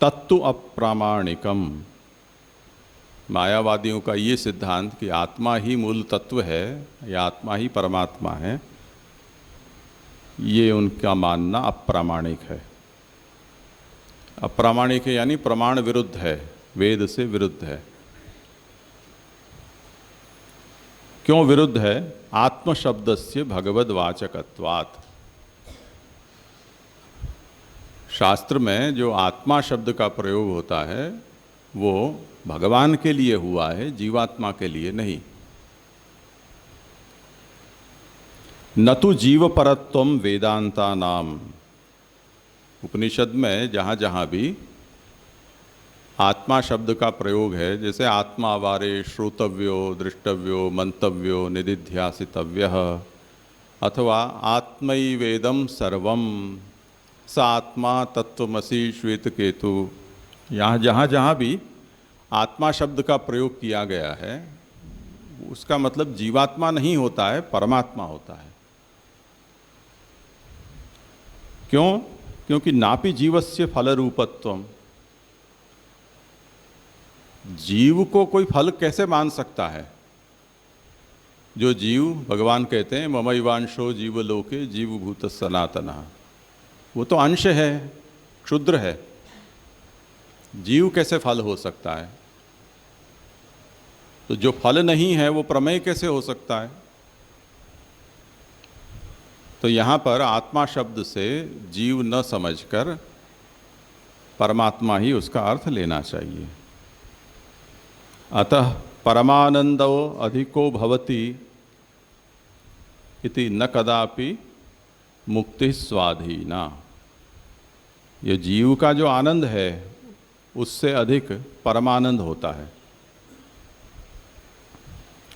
तत्तु अप्रामाणिकम, मायावादियों का ये सिद्धांत कि आत्मा ही मूल तत्व है या आत्मा ही परमात्मा है, ये उनका मानना अप्रामाणिक है। अप्रामाणिक है यानी प्रमाण विरुद्ध है, वेद से विरुद्ध है। क्यों विरुद्ध है? आत्म शब्दस्य भगवद्वाचकत्वात्। शास्त्र में जो आत्मा शब्द का प्रयोग होता है वो भगवान के लिए हुआ है, जीवात्मा के लिए नहीं। न तो जीव परत्वम वेदांता नाम, उपनिषद में जहाँ जहाँ भी आत्मा शब्द का प्रयोग है, जैसे आत्मा वारे श्रोतव्यो दृष्टव्यो मंतव्यो निदिध्यासितव्यः, अथवा आत्मैवेदम सर्वम स आत्मा तत्वमसि श्वेत केतु, यहाँ जहाँ जहाँ भी आत्मा शब्द का प्रयोग किया गया है उसका मतलब जीवात्मा नहीं होता है, परमात्मा होता है। क्यों? क्योंकि नापि जीवस्य फल रूपत्वम, जीव को कोई फल कैसे मान सकता है? जो जीव, भगवान कहते हैं ममैवांशो जीवलोके जीवभूत सनातनः, वो तो अंश है, क्षुद्र है। जीव कैसे फल हो सकता है? तो जो फल नहीं है वो प्रमेय कैसे हो सकता है? तो यहाँ पर आत्मा शब्द से जीव न समझकर परमात्मा ही उसका अर्थ लेना चाहिए। अतः परमानंदो अधिको भवति इति न कदापि मुक्ति स्वाधीना। ये जीव का जो आनंद है उससे अधिक परमानंद होता है,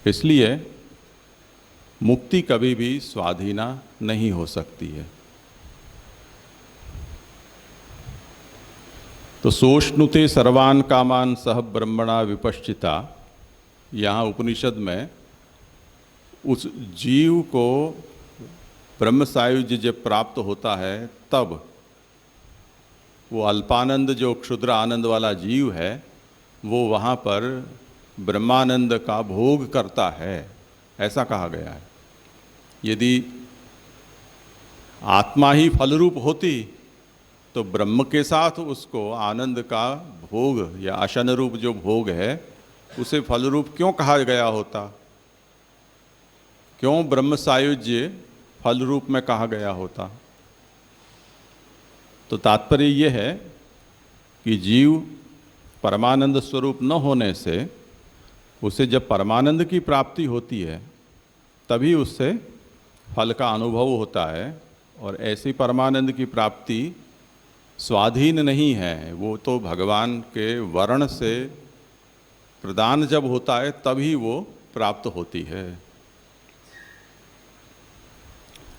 इसलिए मुक्ति कभी भी स्वाधीना नहीं हो सकती है। तो सोष्णुते सर्वान कामान सह ब्रह्मणा विपश्चिता, यहाँ उपनिषद में उस जीव को ब्रह्म सायुज्य जब प्राप्त होता है तब वो अल्पानंद जो क्षुद्र आनंद वाला जीव है वो वहाँ पर ब्रह्मानंद का भोग करता है, ऐसा कहा गया है। यदि आत्मा ही फलरूप होती तो ब्रह्म के साथ उसको आनंद का भोग या अशन रूप जो भोग है उसे फलरूप क्यों कहा गया होता? क्यों ब्रह्म सायुज्य फल रूप में कहा गया होता? तो तात्पर्य यह है कि जीव परमानंद स्वरूप न होने से उसे जब परमानंद की प्राप्ति होती है तभी उससे फल का अनुभव होता है, और ऐसी परमानंद की प्राप्ति स्वाधीन नहीं है, वो तो भगवान के वर्ण से प्रदान जब होता है तभी वो प्राप्त होती है।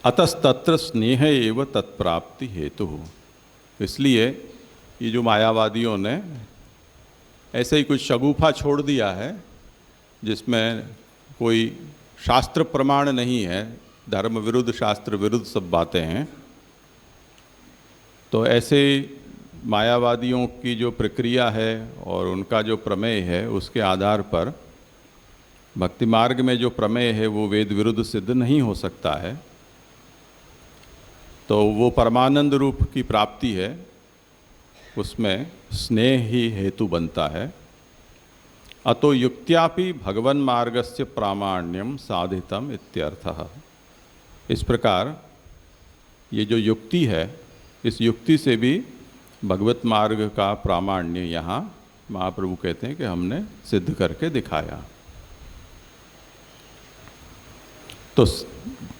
अतस्तत्र स्नेह एव तत्प्राप्ति हेतु। इसलिए ये जो मायावादियों ने ऐसे ही कुछ शगुफा छोड़ दिया है जिसमें कोई शास्त्र प्रमाण नहीं है, धर्म विरुद्ध शास्त्र विरुद्ध सब बातें हैं, तो ऐसे मायावादियों की जो प्रक्रिया है और उनका जो प्रमेय है उसके आधार पर भक्ति मार्ग में जो प्रमेय है वो वेद विरुद्ध सिद्ध नहीं हो सकता है। तो वो परमानंद रूप की प्राप्ति है, उसमें स्नेह ही हेतु बनता है। अतो युक्त्यापि भगवन् मार्गस्य प्रामाण्यम साधितम इत्यर्थः। इस प्रकार ये जो युक्ति है, इस युक्ति से भी भगवत मार्ग का प्रामाण्य यहाँ महाप्रभु कहते हैं कि हमने सिद्ध करके दिखाया। तो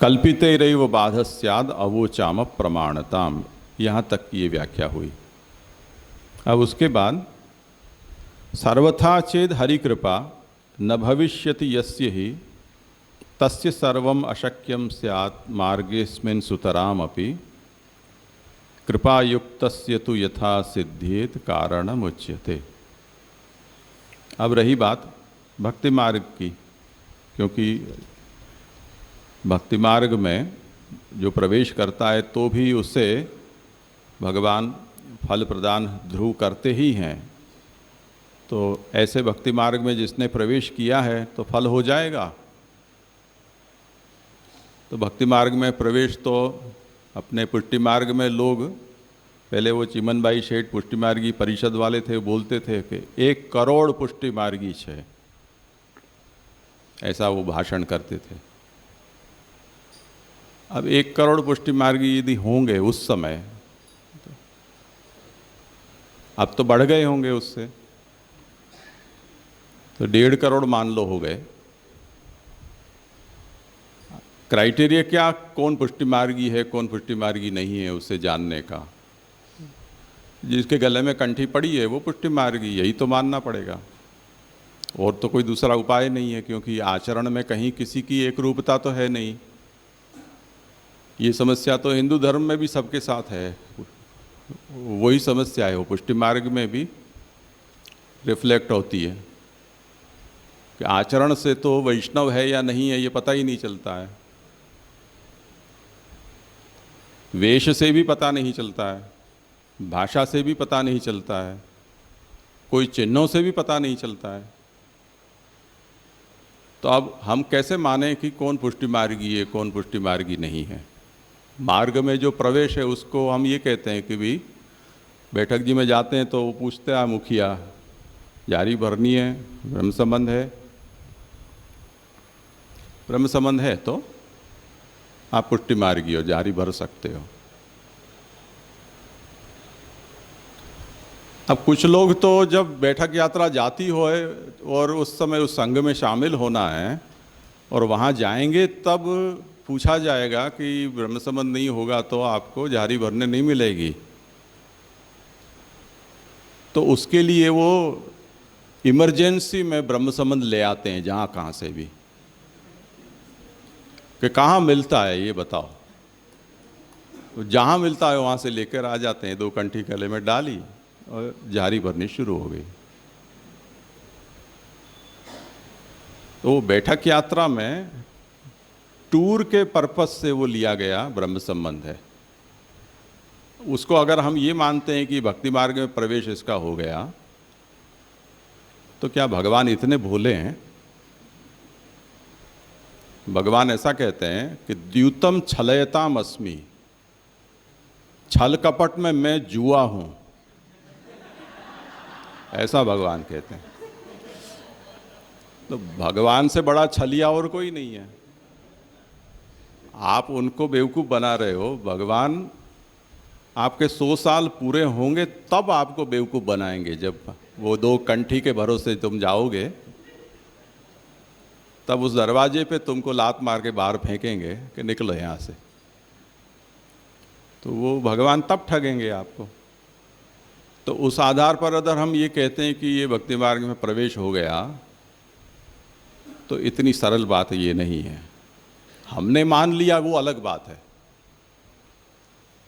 कल्पितैरैव बाधः स्याद् अवोचाम प्रमाणताम, यहाँ तक ये व्याख्या हुई। अब उसके बाद सर्वथा चेद हरिकृपा न भविष्यति यस्य हि तस्य सर्वम अशक्यम स्यात् मार्गेस्मिन् सुतराम अपि कृपायुक्तस्य तु यथा सिद्ध्येत कारणम उच्यते। अब रही बात भक्ति मार्ग की, क्योंकि भक्ति मार्ग में जो प्रवेश करता है तो भी उससे भगवान फल प्रदान ध्रुव करते ही हैं। तो ऐसे भक्ति मार्ग में जिसने प्रवेश किया है तो फल हो जाएगा। तो भक्ति मार्ग में प्रवेश तो अपने पुष्टि मार्ग में लोग, पहले वो चिमन भाई शेठ पुष्टि मार्गी परिषद वाले थे, बोलते थे कि 1 करोड़ पुष्टि मार्गी है, ऐसा वो भाषण करते थे। अब 1 करोड़ पुष्टि मार्गी यदि होंगे उस समय, अब तो बढ़ गए होंगे उससे, तो 1.5 करोड़ मान लो हो गए। क्राइटेरिया क्या, कौन पुष्टि मार्गी है कौन पुष्टि मार्गी नहीं है उसे जानने का? जिसके गले में कंठी पड़ी है वो पुष्टि मार्गी, यही तो मानना पड़ेगा, और तो कोई दूसरा उपाय नहीं है, क्योंकि आचरण में कहीं किसी की एक रूपता तो है नहीं। ये समस्या तो हिंदू धर्म में भी सबके साथ है, वही समस्या है, वो पुष्टि मार्ग में भी रिफ्लेक्ट होती है कि आचरण से तो वैष्णव है या नहीं है ये पता ही नहीं चलता है, वेश से भी पता नहीं चलता है, भाषा से भी पता नहीं चलता है, कोई चिन्हों से भी पता नहीं चलता है। तो अब हम कैसे माने कि कौन पुष्टि मार्गी है कौन पुष्टि मार्गी नहीं है? मार्ग में जो प्रवेश है उसको हम ये कहते हैं कि भी बैठक जी में जाते हैं तो वो पूछते हैं मुखिया जारी भरनी है, ब्रह्म संबंध है, ब्रह्म संबंध है तो आप पुष्टि मार्गी हो, जारी भर सकते हो। अब कुछ लोग तो जब बैठक यात्रा जाती हो और उस समय उस संघ में शामिल होना है और वहाँ जाएंगे तब पूछा जाएगा कि ब्रह्म संबंध नहीं होगा तो आपको जारी भरने नहीं मिलेगी, तो उसके लिए वो इमरजेंसी में ब्रह्म संबंध ले आते हैं जहाँ कहाँ से भी, कि कहाँ मिलता है ये बताओ। तो जहाँ मिलता है वहाँ से लेकर आ जाते हैं, 2 कंठी गले में डाली और जारी भरनी शुरू हो गई। तो बैठक यात्रा में टूर के पर्पस से वो लिया गया ब्रह्म संबंध है। उसको अगर हम ये मानते हैं कि भक्ति मार्ग में प्रवेश इसका हो गया तो क्या भगवान इतने भोले हैं? भगवान ऐसा कहते हैं कि द्यूतम छलयताम अस्मि, छल कपट में मैं जुआ हूं, ऐसा भगवान कहते हैं। तो भगवान से बड़ा छलिया और कोई नहीं है। आप उनको बेवकूफ़ बना रहे हो। भगवान आपके 100 साल पूरे होंगे तब आपको बेवकूफ़ बनाएंगे। जब वो 2 कंठी के भरोसे तुम जाओगे, तब उस दरवाजे पे तुमको लात मार के बाहर फेंकेंगे कि निकलो यहाँ से। तो वो भगवान तब ठगेंगे आपको। तो उस आधार पर अगर हम ये कहते हैं कि ये भक्ति मार्ग में प्रवेश हो गया, तो इतनी सरल बात ये नहीं है। हमने मान लिया वो अलग बात है।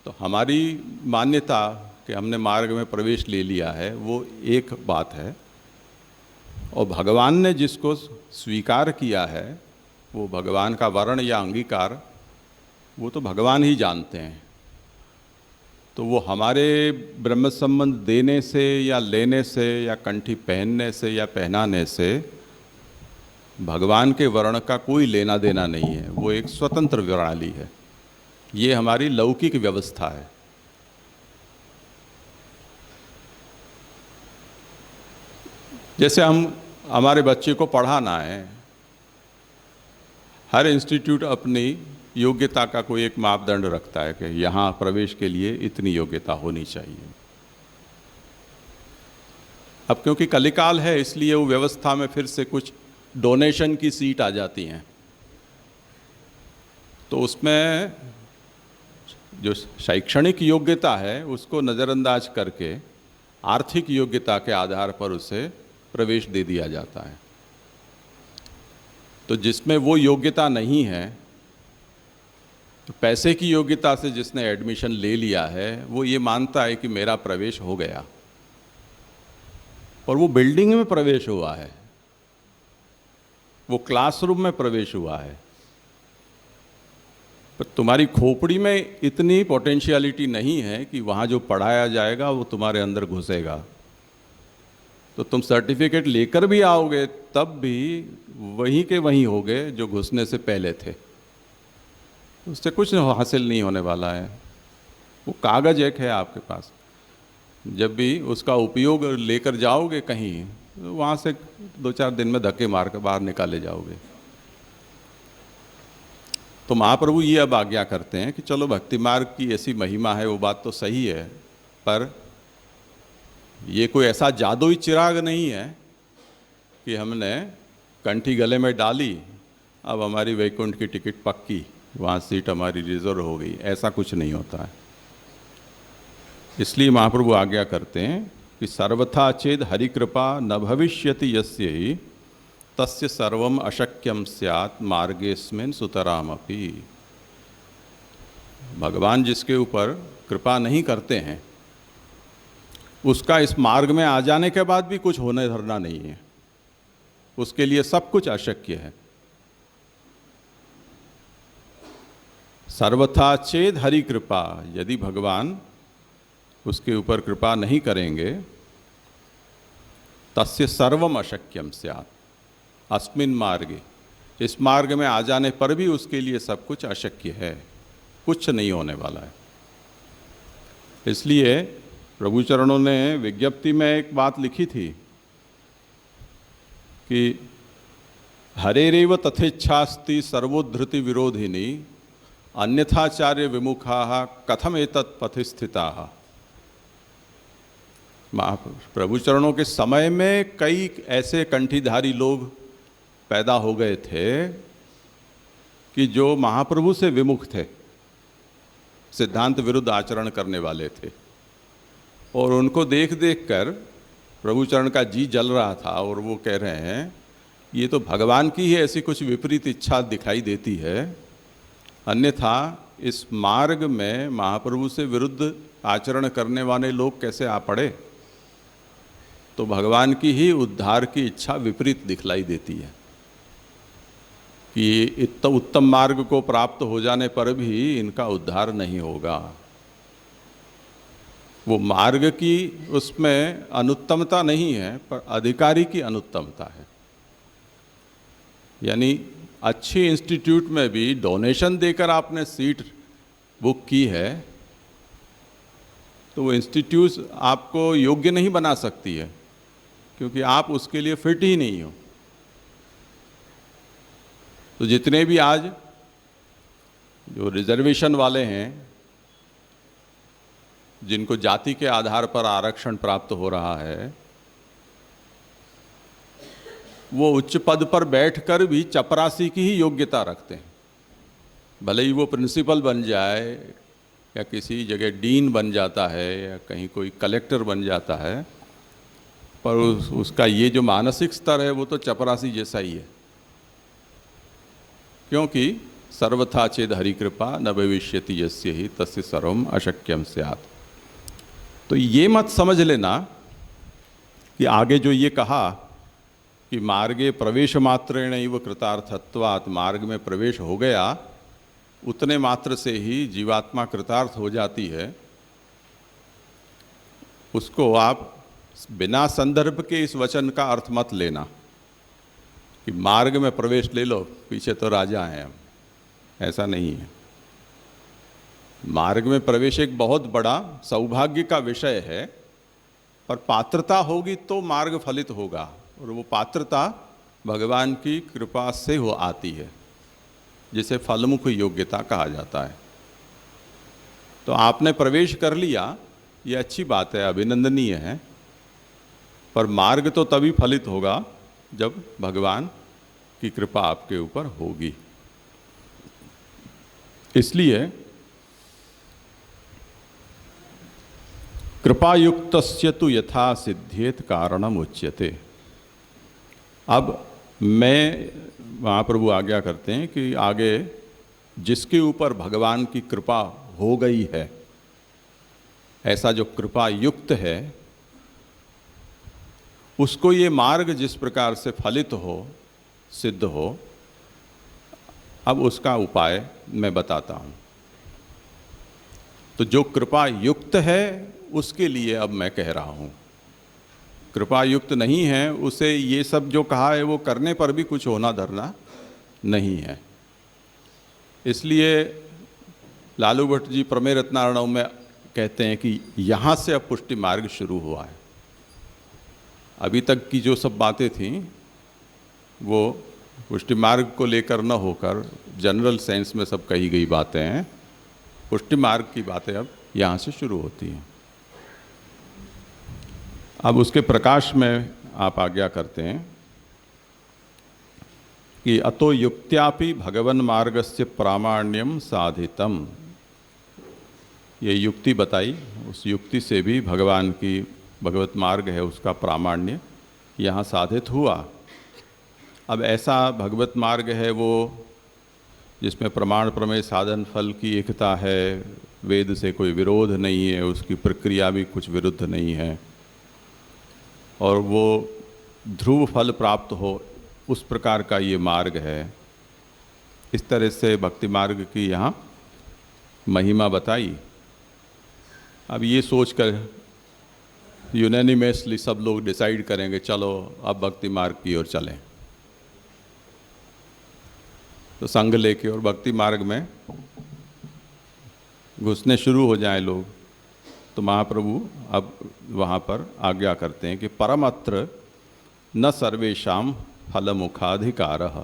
तो हमारी मान्यता कि हमने मार्ग में प्रवेश ले लिया है वो एक बात है, और भगवान ने जिसको स्वीकार किया है वो भगवान का वर्ण या अंगीकार वो तो भगवान ही जानते हैं। तो वो हमारे ब्रह्म संबंध देने से या लेने से या कंठी पहनने से या पहनाने से भगवान के वर्ण का कोई लेना देना नहीं है। वो एक स्वतंत्र प्रणाली है। ये हमारी लौकिक व्यवस्था है। जैसे हमारे बच्चे को पढ़ाना है, हर इंस्टीट्यूट अपनी योग्यता का कोई एक मापदंड रखता है कि यहाँ प्रवेश के लिए इतनी योग्यता होनी चाहिए। अब क्योंकि कलिकाल है, इसलिए वो व्यवस्था में फिर से कुछ डोनेशन की सीट आ जाती हैं। तो उसमें जो शैक्षणिक योग्यता है उसको नज़रअंदाज करके आर्थिक योग्यता के आधार पर उसे प्रवेश दे दिया जाता है। तो जिसमें वो योग्यता नहीं है, तो पैसे की योग्यता से जिसने एडमिशन ले लिया है वो ये मानता है कि मेरा प्रवेश हो गया, और वो बिल्डिंग में प्रवेश हुआ है, वो क्लासरूम में प्रवेश हुआ है। पर तुम्हारी खोपड़ी में इतनी पोटेंशियलिटी नहीं है कि वहाँ जो पढ़ाया जाएगा वो तुम्हारे अंदर घुसेगा। तो तुम सर्टिफिकेट लेकर भी आओगे तब भी वहीं के वहीं होगे जो घुसने से पहले थे। उससे कुछ हासिल नहीं होने वाला है। वो कागज़ एक है आपके पास, जब भी उसका उपयोग लेकर जाओगे कहीं, तो वहाँ से 2-4 दिन में धक्के मार कर बाहर निकाले जाओगे। तो महाप्रभु ये अब आज्ञा करते हैं कि चलो भक्ति मार्ग की ऐसी महिमा है, वो बात तो सही है, पर ये कोई ऐसा जादुई चिराग नहीं है कि हमने कंठी गले में डाली, अब हमारी वैकुंठ की टिकट पक्की, वहाँ सीट हमारी रिजर्व हो गई। ऐसा कुछ नहीं होता है। इसलिए महाप्रभु आज्ञा करते हैं कि सर्वथा चेद हरि कृपा न भविष्यति यस्य ही तस्य सर्वम अशक्यम स्यात् मार्गेस्मिन् सुतरामपि। भगवान जिसके ऊपर कृपा नहीं करते हैं उसका इस मार्ग में आ जाने के बाद भी कुछ होने धरना नहीं है। उसके लिए सब कुछ अशक्य है। सर्वथा चेद हरि कृपा, यदि भगवान उसके ऊपर कृपा नहीं करेंगे, तस्य सर्वम अशक्यम स्यात्, अस्मिन् मार्गे, इस मार्ग में आ जाने पर भी उसके लिए सब कुछ अशक्य है, कुछ नहीं होने वाला है। इसलिए प्रभु चरणों ने विज्ञप्ति में एक बात लिखी थी कि हरेरेव तथेच्छास्ति सर्वोद्धृति विरोधिनी अन्यथाचार्य विमुखा कथम एतत् पथि स्थिताः। प्रभु चरणों के समय में कई ऐसे कंठीधारी लोग पैदा हो गए थे कि जो महाप्रभु से विमुख थे, सिद्धांत विरुद्ध आचरण करने वाले थे, और उनको देख देख कर प्रभु चरण का जी जल रहा था, और वो कह रहे हैं ये तो भगवान की ही ऐसी कुछ विपरीत इच्छा दिखाई देती है, अन्यथा इस मार्ग में महाप्रभु से विरुद्ध आचरण करने वाले लोग कैसे आ पड़े। तो भगवान की ही उद्धार की इच्छा विपरीत दिखलाई देती है कि इतना उत्तम मार्ग को प्राप्त हो जाने पर भी इनका उद्धार नहीं होगा। वो मार्ग की उसमें अनुत्तमता नहीं है, पर अधिकारी की अनुत्तमता है। यानी अच्छी इंस्टीट्यूट में भी डोनेशन देकर आपने सीट बुक की है तो वो इंस्टीट्यूट आपको योग्य नहीं बना सकती है, क्योंकि आप उसके लिए फिट ही नहीं हो। तो जितने भी आज जो रिजर्वेशन वाले हैं, जिनको जाति के आधार पर आरक्षण प्राप्त हो रहा है, वो उच्च पद पर बैठकर भी चपरासी की ही योग्यता रखते हैं। भले ही वो प्रिंसिपल बन जाए या किसी जगह डीन बन जाता है या कहीं कोई कलेक्टर बन जाता है, पर उसका ये जो मानसिक स्तर है वो तो चपरासी जैसा ही है। क्योंकि सर्वथा चेद हरि कृपा न भविष्यति यस्य ही तस्य सर्वम अशक्यम स्यात्। तो ये मत समझ लेना कि आगे जो ये कहा कि मार्गे प्रवेश मात्रेण एव कृतार्थत्वात्, मार्ग में प्रवेश हो गया उतने मात्र से ही जीवात्मा कृतार्थ हो जाती है, उसको आप बिना संदर्भ के इस वचन का अर्थ मत लेना कि मार्ग में प्रवेश ले लो, पीछे तो राजा हैं हम। ऐसा नहीं है। मार्ग में प्रवेश एक बहुत बड़ा सौभाग्य का विषय है, पर पात्रता होगी तो मार्ग फलित होगा, और वो पात्रता भगवान की कृपा से हो आती है, जिसे फलमुख योग्यता कहा जाता है। तो आपने प्रवेश कर लिया, ये अच्छी बात है, अभिनंदनीय है, पर मार्ग तो तभी फलित होगा जब भगवान की कृपा आपके ऊपर होगी। इसलिए कृपायुक्तस्य तु यथा सिद्ध्येत कारणम उच्यते। अब मैं महाप्रभु आज्ञा करते हैं कि आगे जिसके ऊपर भगवान की कृपा हो गई है, ऐसा जो कृपा युक्त है, उसको ये मार्ग जिस प्रकार से फलित हो, सिद्ध हो, अब उसका उपाय मैं बताता हूँ। तो जो कृपा युक्त है उसके लिए अब मैं कह रहा हूँ। कृपा युक्त नहीं है उसे ये सब जो कहा है वो करने पर भी कुछ होना धरना नहीं है। इसलिए लालू भट्ट जी प्रमेय रत्नार्णव में कहते हैं कि यहाँ से अब पुष्टि मार्ग शुरू हुआ है। अभी तक की जो सब बातें थीं वो पुष्टि मार्ग को लेकर न होकर जनरल सेंस में सब कही गई बातें हैं। पुष्टि मार्ग की बातें अब यहाँ से शुरू होती हैं। अब उसके प्रकाश में आप आज्ञा करते हैं कि अतो युक्त्यापि भगवन मार्गस्य प्रामाण्यम साधितम। ये युक्ति बताई, उस युक्ति से भी भगवान की भगवत मार्ग है उसका प्रामाण्य यहाँ साधित हुआ। अब ऐसा भगवत मार्ग है वो जिसमें प्रमाण प्रमेय साधन फल की एकता है, वेद से कोई विरोध नहीं है, उसकी प्रक्रिया भी कुछ विरुद्ध नहीं है, और वो ध्रुव फल प्राप्त हो, उस प्रकार का ये मार्ग है। इस तरह से भक्ति मार्ग की यहाँ महिमा बताई। अब ये सोचकर यूनानिमसली सब लोग डिसाइड करेंगे चलो अब भक्ति मार्ग की ओर चलें, तो संग लेके और भक्ति मार्ग में घुसने शुरू हो जाएं लोग। तो महाप्रभु अब वहाँ पर आज्ञा करते हैं कि परमत्र न सर्वेषां फलमुखाधिकारः।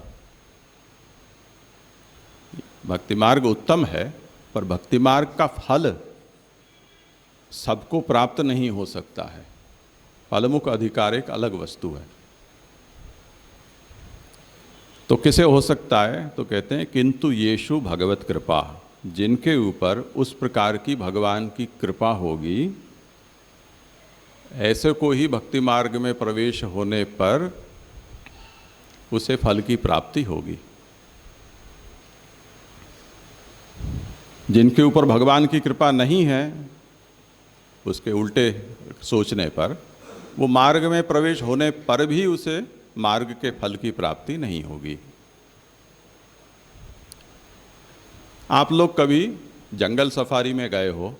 भक्ति मार्ग उत्तम है, पर भक्ति मार्ग का फल सबको प्राप्त नहीं हो सकता है। फलमुख अधिकार एक अलग वस्तु है। तो किसे हो सकता है? तो कहते हैं किंतु येषु भगवत कृपा, जिनके ऊपर उस प्रकार की भगवान की कृपा होगी, ऐसे को ही भक्ति मार्ग में प्रवेश होने पर उसे फल की प्राप्ति होगी। जिनके ऊपर भगवान की कृपा नहीं है, उसके उल्टे सोचने पर वो मार्ग में प्रवेश होने पर भी उसे मार्ग के फल की प्राप्ति नहीं होगी। आप लोग कभी जंगल सफारी में गए हो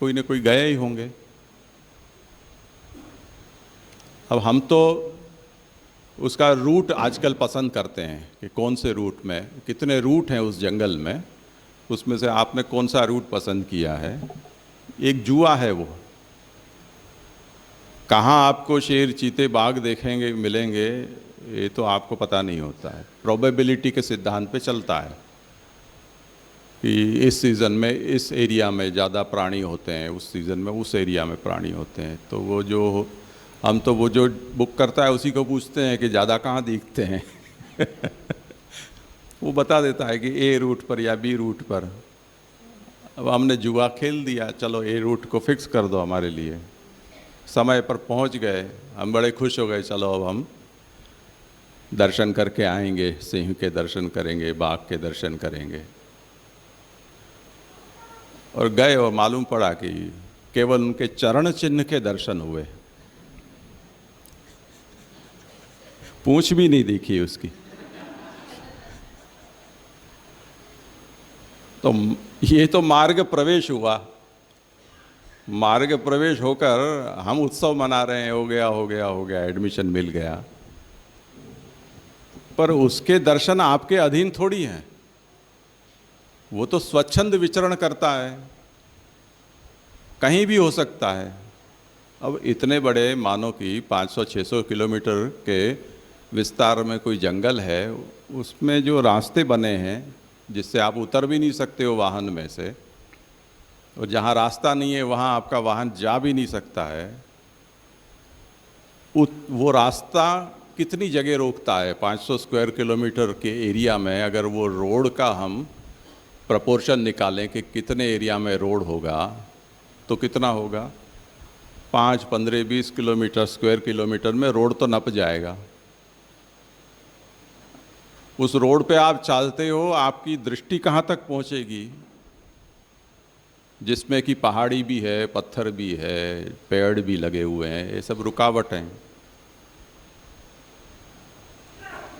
कोई न कोई गए ही होंगे। अब हम तो उसका रूट आजकल पसंद करते हैं कि कौन से रूट में, कितने रूट हैं उस जंगल में, उसमें से आपने कौन सा रूट पसंद किया है। एक जुआ है वो, कहाँ आपको शेर चीते बाघ देखेंगे मिलेंगे ये तो आपको पता नहीं होता है। प्रोबेबिलिटी के सिद्धांत पे चलता है कि इस सीज़न में इस एरिया में ज़्यादा प्राणी होते हैं, उस सीज़न में उस एरिया में प्राणी होते हैं। तो वो जो हम तो वो जो बुक करता है उसी को पूछते हैं कि ज़्यादा कहाँ दिखते हैं वो बता देता है कि ए रूट पर या बी रूट पर। अब हमने जुआ खेल दिया, चलो ए रूट को फिक्स कर दो हमारे लिए। समय पर पहुंच गए, हम बड़े खुश हो गए, चलो अब हम दर्शन करके आएंगे, सिंह के दर्शन करेंगे, बाघ के दर्शन करेंगे। और गए और मालूम पड़ा कि केवल उनके चरण चिन्ह के दर्शन हुए, पूंछ भी नहीं दिखी उसकी। तो ये तो मार्ग प्रवेश हुआ, मार्ग प्रवेश होकर हम उत्सव मना रहे हैं, हो गया हो गया हो गया, एडमिशन मिल गया। पर उसके दर्शन आपके अधीन थोड़ी हैं, वो तो स्वच्छंद विचरण करता है, कहीं भी हो सकता है। अब इतने बड़े मानो कि 500-600 किलोमीटर के विस्तार में कोई जंगल है, उसमें जो रास्ते बने हैं जिससे आप उतर भी नहीं सकते हो वाहन में से, और जहाँ रास्ता नहीं है वहाँ आपका वाहन जा भी नहीं सकता है। वो रास्ता कितनी जगह रोकता है? 500 स्क्वायर किलोमीटर के एरिया में अगर वो रोड का हम प्रपोर्शन निकालें कि कितने एरिया में रोड होगा तो कितना होगा? 5, 15, 20 किलोमीटर स्क्वायर किलोमीटर में रोड तो नप जाएगा। उस रोड पे आप चलते हो, आपकी दृष्टि कहाँ तक पहुँचेगी? जिसमें कि पहाड़ी भी है, पत्थर भी है, पेड़ भी लगे हुए हैं, ये सब रुकावट हैं।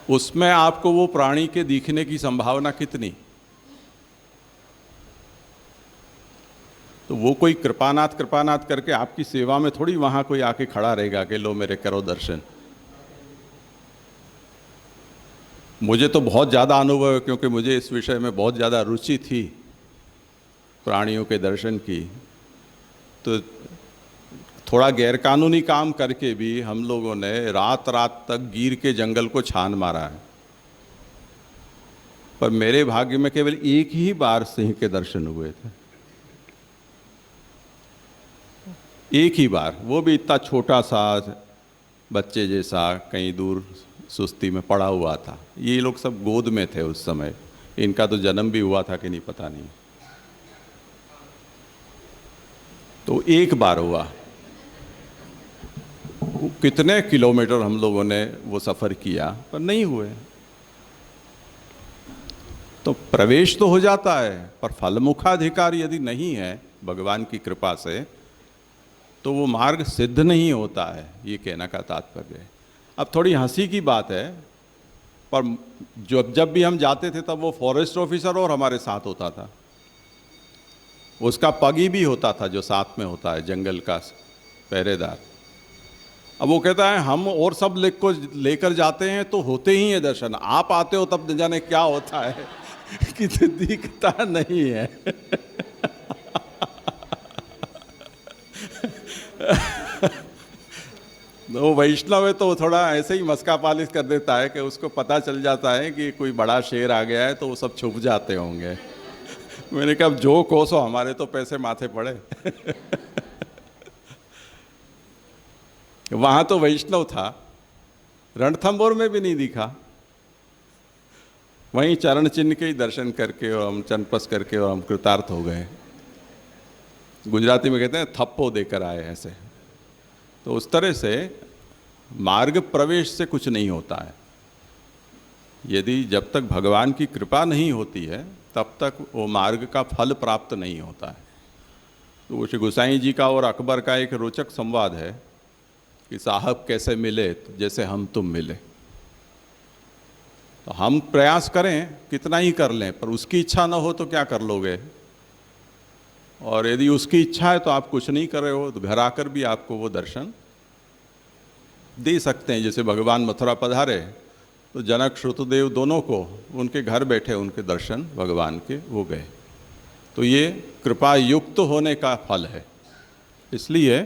उसमें आपको वो प्राणी के दिखने की संभावना कितनी? तो वो कोई कृपानाथ करके आपकी सेवा में थोड़ी वहाँ कोई आके खड़ा रहेगा कि लो मेरे करो दर्शन। मुझे तो बहुत ज़्यादा अनुभव है, क्योंकि मुझे इस विषय में बहुत ज़्यादा रुचि थी प्राणियों के दर्शन की। तो थोड़ा गैरकानूनी काम करके भी हम लोगों ने रात रात तक गिर के जंगल को छान मारा है। पर मेरे भाग्य में केवल एक ही बार सिंह के दर्शन हुए थे, एक ही बार, वो भी इतना छोटा सा बच्चे जैसा, कहीं दूर सुस्ती में पड़ा हुआ था। ये लोग सब गोद में थे उस समय, इनका तो जन्म भी हुआ था कि नहीं पता नहीं। तो एक बार हुआ। कितने किलोमीटर हम लोगों ने वो सफ़र किया पर नहीं हुए। तो प्रवेश तो हो जाता है, पर फलमुखाधिकार यदि नहीं है भगवान की कृपा से तो वो मार्ग सिद्ध नहीं होता है, ये कहना का तात्पर्य है। अब थोड़ी हंसी की बात है, पर जब भी हम जाते थे तब वो फॉरेस्ट ऑफिसर और हमारे साथ होता था, उसका पगी भी होता था जो साथ में होता है, जंगल का पहरेदार। अब वो कहता है हम और सब लेकर जाते हैं तो होते ही है दर्शन, आप आते हो तब न जाने क्या होता है कि दिखता नहीं है वो वैष्णव है तो थोड़ा ऐसे ही मस्का पालिश कर देता है कि उसको पता चल जाता है कि कोई बड़ा शेर आ गया है तो वो सब छुप जाते होंगे। मैंने कहा जो कोसो, हमारे तो पैसे माथे पड़े वहां तो वैष्णव था, रणथंभौर में भी नहीं दिखा। वहीं चरण चिन्ह के ही दर्शन करके और हम चनपस करके और हम कृतार्थ हो गए। गुजराती में कहते हैं थप्पो देकर आए ऐसे। तो उस तरह से मार्ग प्रवेश से कुछ नहीं होता है। यदि जब तक भगवान की कृपा नहीं होती है तब तक वो मार्ग का फल प्राप्त नहीं होता है। तो वो श्री गोसाई जी का और अकबर का एक रोचक संवाद है कि साहब कैसे मिले, तो जैसे हम तुम मिले। तो हम प्रयास करें कितना ही कर लें, पर उसकी इच्छा ना हो तो क्या कर लोगे? और यदि उसकी इच्छा है तो आप कुछ नहीं कर रहे हो तो घर आकर भी आपको वो दर्शन दे सकते हैं। जैसे भगवान मथुरा पधारे तो जनक श्रुतदेव दोनों को उनके घर बैठे उनके दर्शन भगवान के हो गए। तो ये कृपा युक्त होने का फल है। इसलिए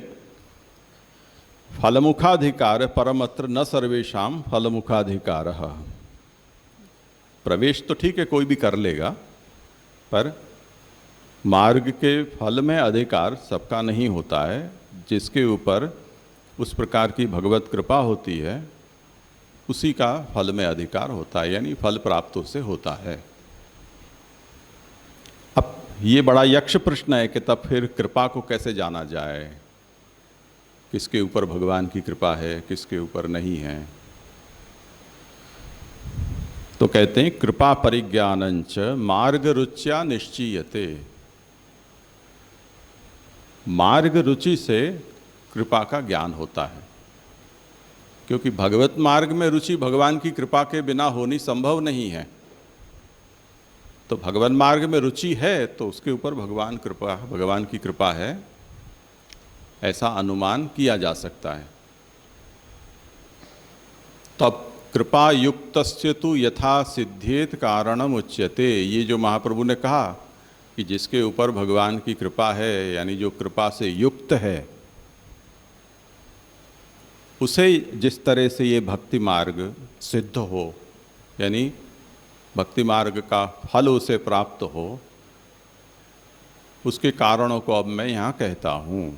फलमुखाधिकार परमत्र न सर्वेषां फलमुखाधिकार। प्रवेश तो ठीक है कोई भी कर लेगा, पर मार्ग के फल में अधिकार सबका नहीं होता है। जिसके ऊपर उस प्रकार की भगवत कृपा होती है उसी का फल में अधिकार होता है, यानी फल प्राप्त उससे होता है। अब ये बड़ा यक्ष प्रश्न है कि तब फिर कृपा को कैसे जाना जाए, किसके ऊपर भगवान की कृपा है किसके ऊपर नहीं है। तो कहते हैं कृपा परिज्ञानंच मार्ग रुच्या निश्चीयते। मार्ग रुचि से कृपा का ज्ञान होता है, क्योंकि भगवत मार्ग में रुचि भगवान की कृपा के बिना होनी संभव नहीं है। तो भगवान मार्ग में रुचि है तो उसके ऊपर भगवान की कृपा है, ऐसा अनुमान किया जा सकता है। तब कृपा युक्तस्य तु यथा सिद्ध्येत कारणम उच्यते। ये जो महाप्रभु ने कहा कि जिसके ऊपर भगवान की कृपा है, यानी जो कृपा से युक्त है, उसे जिस तरह से ये भक्ति मार्ग सिद्ध हो, यानी भक्ति मार्ग का फल उसे प्राप्त हो, उसके कारणों को अब मैं यहाँ कहता हूँ।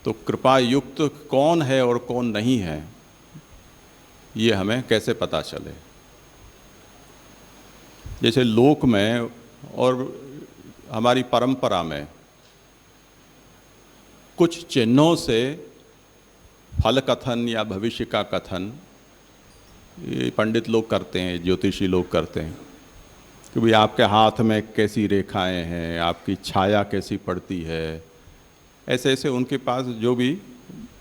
तो कृपा युक्त कौन है और कौन नहीं है, ये हमें कैसे पता चले। जैसे लोक में और हमारी परंपरा में कुछ चिन्हों से फल कथन या भविष्य का कथन ये पंडित लोग करते हैं, ज्योतिषी लोग करते हैं कि भाई आपके हाथ में कैसी रेखाएं हैं, आपकी छाया कैसी पड़ती है। ऐसे ऐसे उनके पास जो भी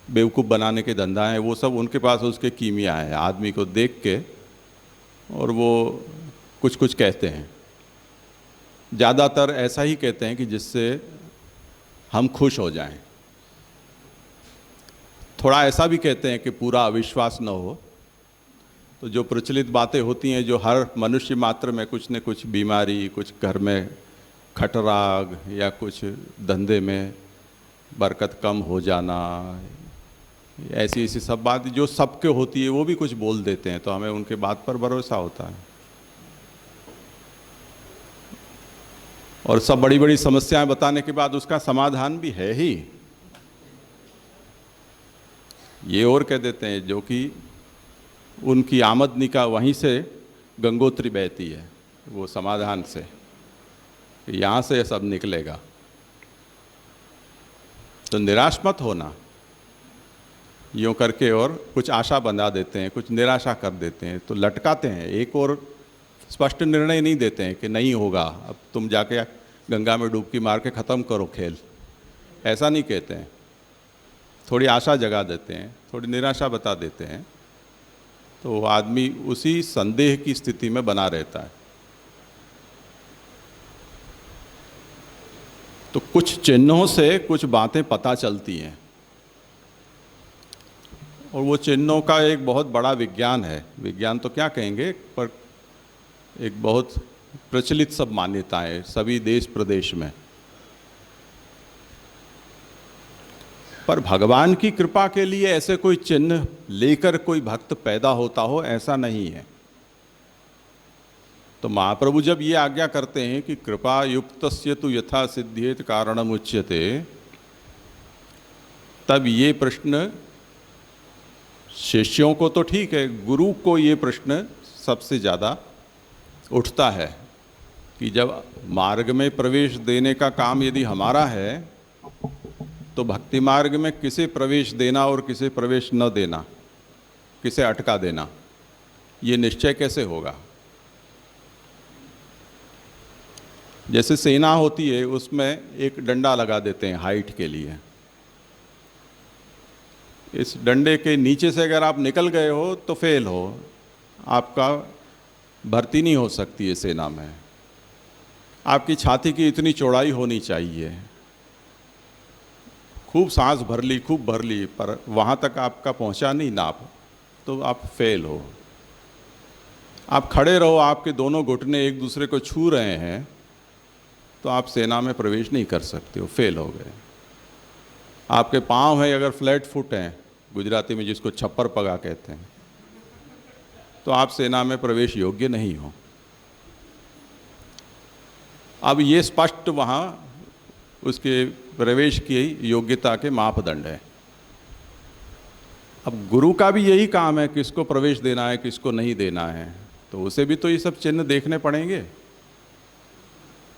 बेवकूफ़ बनाने के धंधा है वो सब उनके पास उसके कीमिया है। आदमी को देख के और वो कुछ कुछ कहते हैं। ज़्यादातर ऐसा ही कहते हैं कि जिससे हम खुश हो जाएं। थोड़ा ऐसा भी कहते हैं कि पूरा अविश्वास न हो। तो जो प्रचलित बातें होती हैं, जो हर मनुष्य मात्र में कुछ न कुछ बीमारी, कुछ घर में खटराग या कुछ धंधे में बरकत कम हो जाना, ऐसी ऐसी सब बात जो सबके होती है वो भी कुछ बोल देते हैं, तो हमें उनके बात पर भरोसा होता है। और सब बड़ी बड़ी समस्याएं बताने के बाद उसका समाधान भी है ही। ये और कह देते हैं जो कि उनकी आमदनी का वहीं से गंगोत्री बहती है, वो समाधान से, यहाँ से सब निकलेगा। तो निराश मत होना यूँ करके, और कुछ आशा बंधा देते हैं, कुछ निराशा कर देते हैं, तो लटकाते हैं। एक और स्पष्ट निर्णय नहीं देते हैं कि नहीं होगा, अब तुम जाके गंगा में डुबकी मार के ख़त्म करो खेल, ऐसा नहीं कहते हैं। थोड़ी आशा जगा देते हैं, थोड़ी निराशा बता देते हैं, तो आदमी उसी संदेह की स्थिति में बना रहता है। तो कुछ चिन्हों से कुछ बातें पता चलती हैं, और वो चिन्हों का एक बहुत बड़ा विज्ञान है। विज्ञान तो क्या कहेंगे, पर एक बहुत प्रचलित सब मान्यताएं सभी देश प्रदेश में। पर भगवान की कृपा के लिए ऐसे कोई चिन्ह लेकर कोई भक्त पैदा होता हो, ऐसा नहीं है। तो महाप्रभु जब ये आज्ञा करते हैं कि कृपा युक्तस्य तु यथा सिद्ध्येत कारणम उच्यते, तब ये प्रश्न शिष्यों को तो ठीक है, गुरु को ये प्रश्न सबसे ज़्यादा उठता है कि जब मार्ग में प्रवेश देने का काम यदि हमारा है, तो भक्ति मार्ग में किसे प्रवेश देना और किसे प्रवेश न देना, किसे अटका देना, ये निश्चय कैसे होगा। जैसे सेना होती है, उसमें एक डंडा लगा देते हैं हाइट के लिए। इस डंडे के नीचे से अगर आप निकल गए हो तो फेल हो, आपका भर्ती नहीं हो सकती है सेना में। आपकी छाती की इतनी चौड़ाई होनी चाहिए, खूब सांस भर ली, खूब भर ली, पर वहाँ तक आपका पहुँचा नहीं नाप, तो आप फेल हो। आप खड़े रहो, आपके दोनों घुटने एक दूसरे को छू रहे हैं, तो आप सेना में प्रवेश नहीं कर सकते हो, फेल हो गए। आपके पाँव हैं अगर फ्लैट फुट हैं, गुजराती में जिसको छप्पर पगा कहते हैं, तो आप सेना में प्रवेश योग्य नहीं हो। अब ये स्पष्ट वहाँ उसके प्रवेश की योग्यता के मापदंड है। अब गुरु का भी यही काम है, किसको प्रवेश देना है, किसको नहीं देना है, तो उसे भी तो ये सब चिन्ह देखने पड़ेंगे।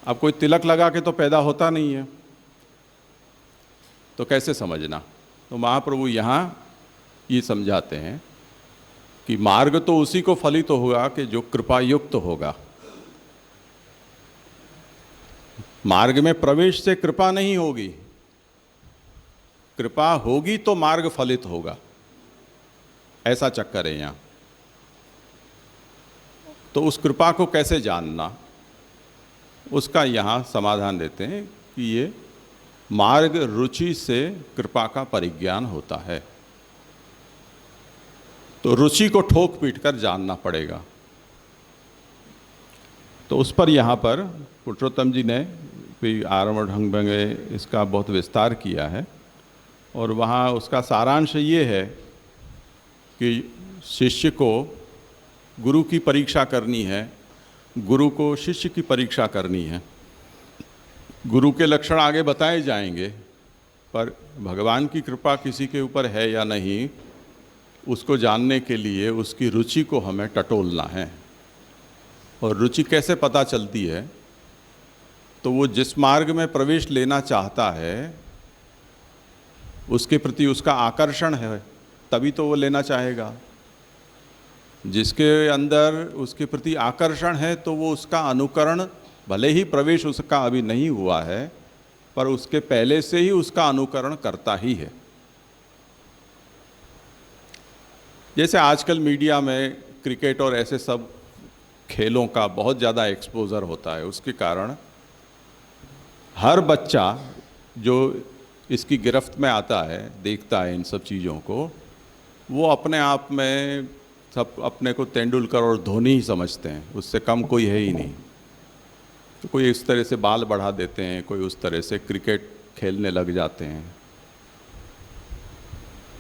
अब कोई तिलक लगा के तो पैदा होता नहीं है, तो कैसे समझना। तो महाप्रभु यहाँ ये समझाते हैं कि मार्ग तो उसी को फलित होगा कि जो कृपा युक्त होगा। मार्ग में प्रवेश से कृपा नहीं होगी, कृपा होगी तो मार्ग फलित होगा, ऐसा चक्कर है यहाँ। तो उस कृपा को कैसे जानना, उसका यहाँ समाधान देते हैं कि ये मार्ग रुचि से कृपा का परिज्ञान होता है। तो रुचि को ठोक पीट कर जानना पड़ेगा। तो उस पर यहाँ पर पुरुषोत्तम जी ने भी आरंभ ढंग में इसका बहुत विस्तार किया है, और वहाँ उसका सारांश ये है कि शिष्य को गुरु की परीक्षा करनी है, गुरु को शिष्य की परीक्षा करनी है। गुरु के लक्षण आगे बताए जाएंगे, पर भगवान की कृपा किसी के ऊपर है या नहीं, उसको जानने के लिए उसकी रुचि को हमें टटोलना है। और रुचि कैसे पता चलती है, तो वो जिस मार्ग में प्रवेश लेना चाहता है उसके प्रति उसका आकर्षण है, तभी तो वो लेना चाहेगा। जिसके अंदर उसके प्रति आकर्षण है तो वो उसका अनुकरण, भले ही प्रवेश उसका अभी नहीं हुआ है, पर उसके पहले से ही उसका अनुकरण करता ही है। जैसे आजकल मीडिया में क्रिकेट और ऐसे सब खेलों का बहुत ज़्यादा एक्सपोजर होता है, उसके कारण हर बच्चा जो इसकी गिरफ्त में आता है, देखता है इन सब चीज़ों को, वो अपने आप में सब अपने को तेंदुलकर और धोनी ही समझते हैं, उससे कम कोई है ही नहीं। तो कोई इस तरह से बाल बढ़ा देते हैं, कोई उस तरह से क्रिकेट खेलने लग जाते हैं।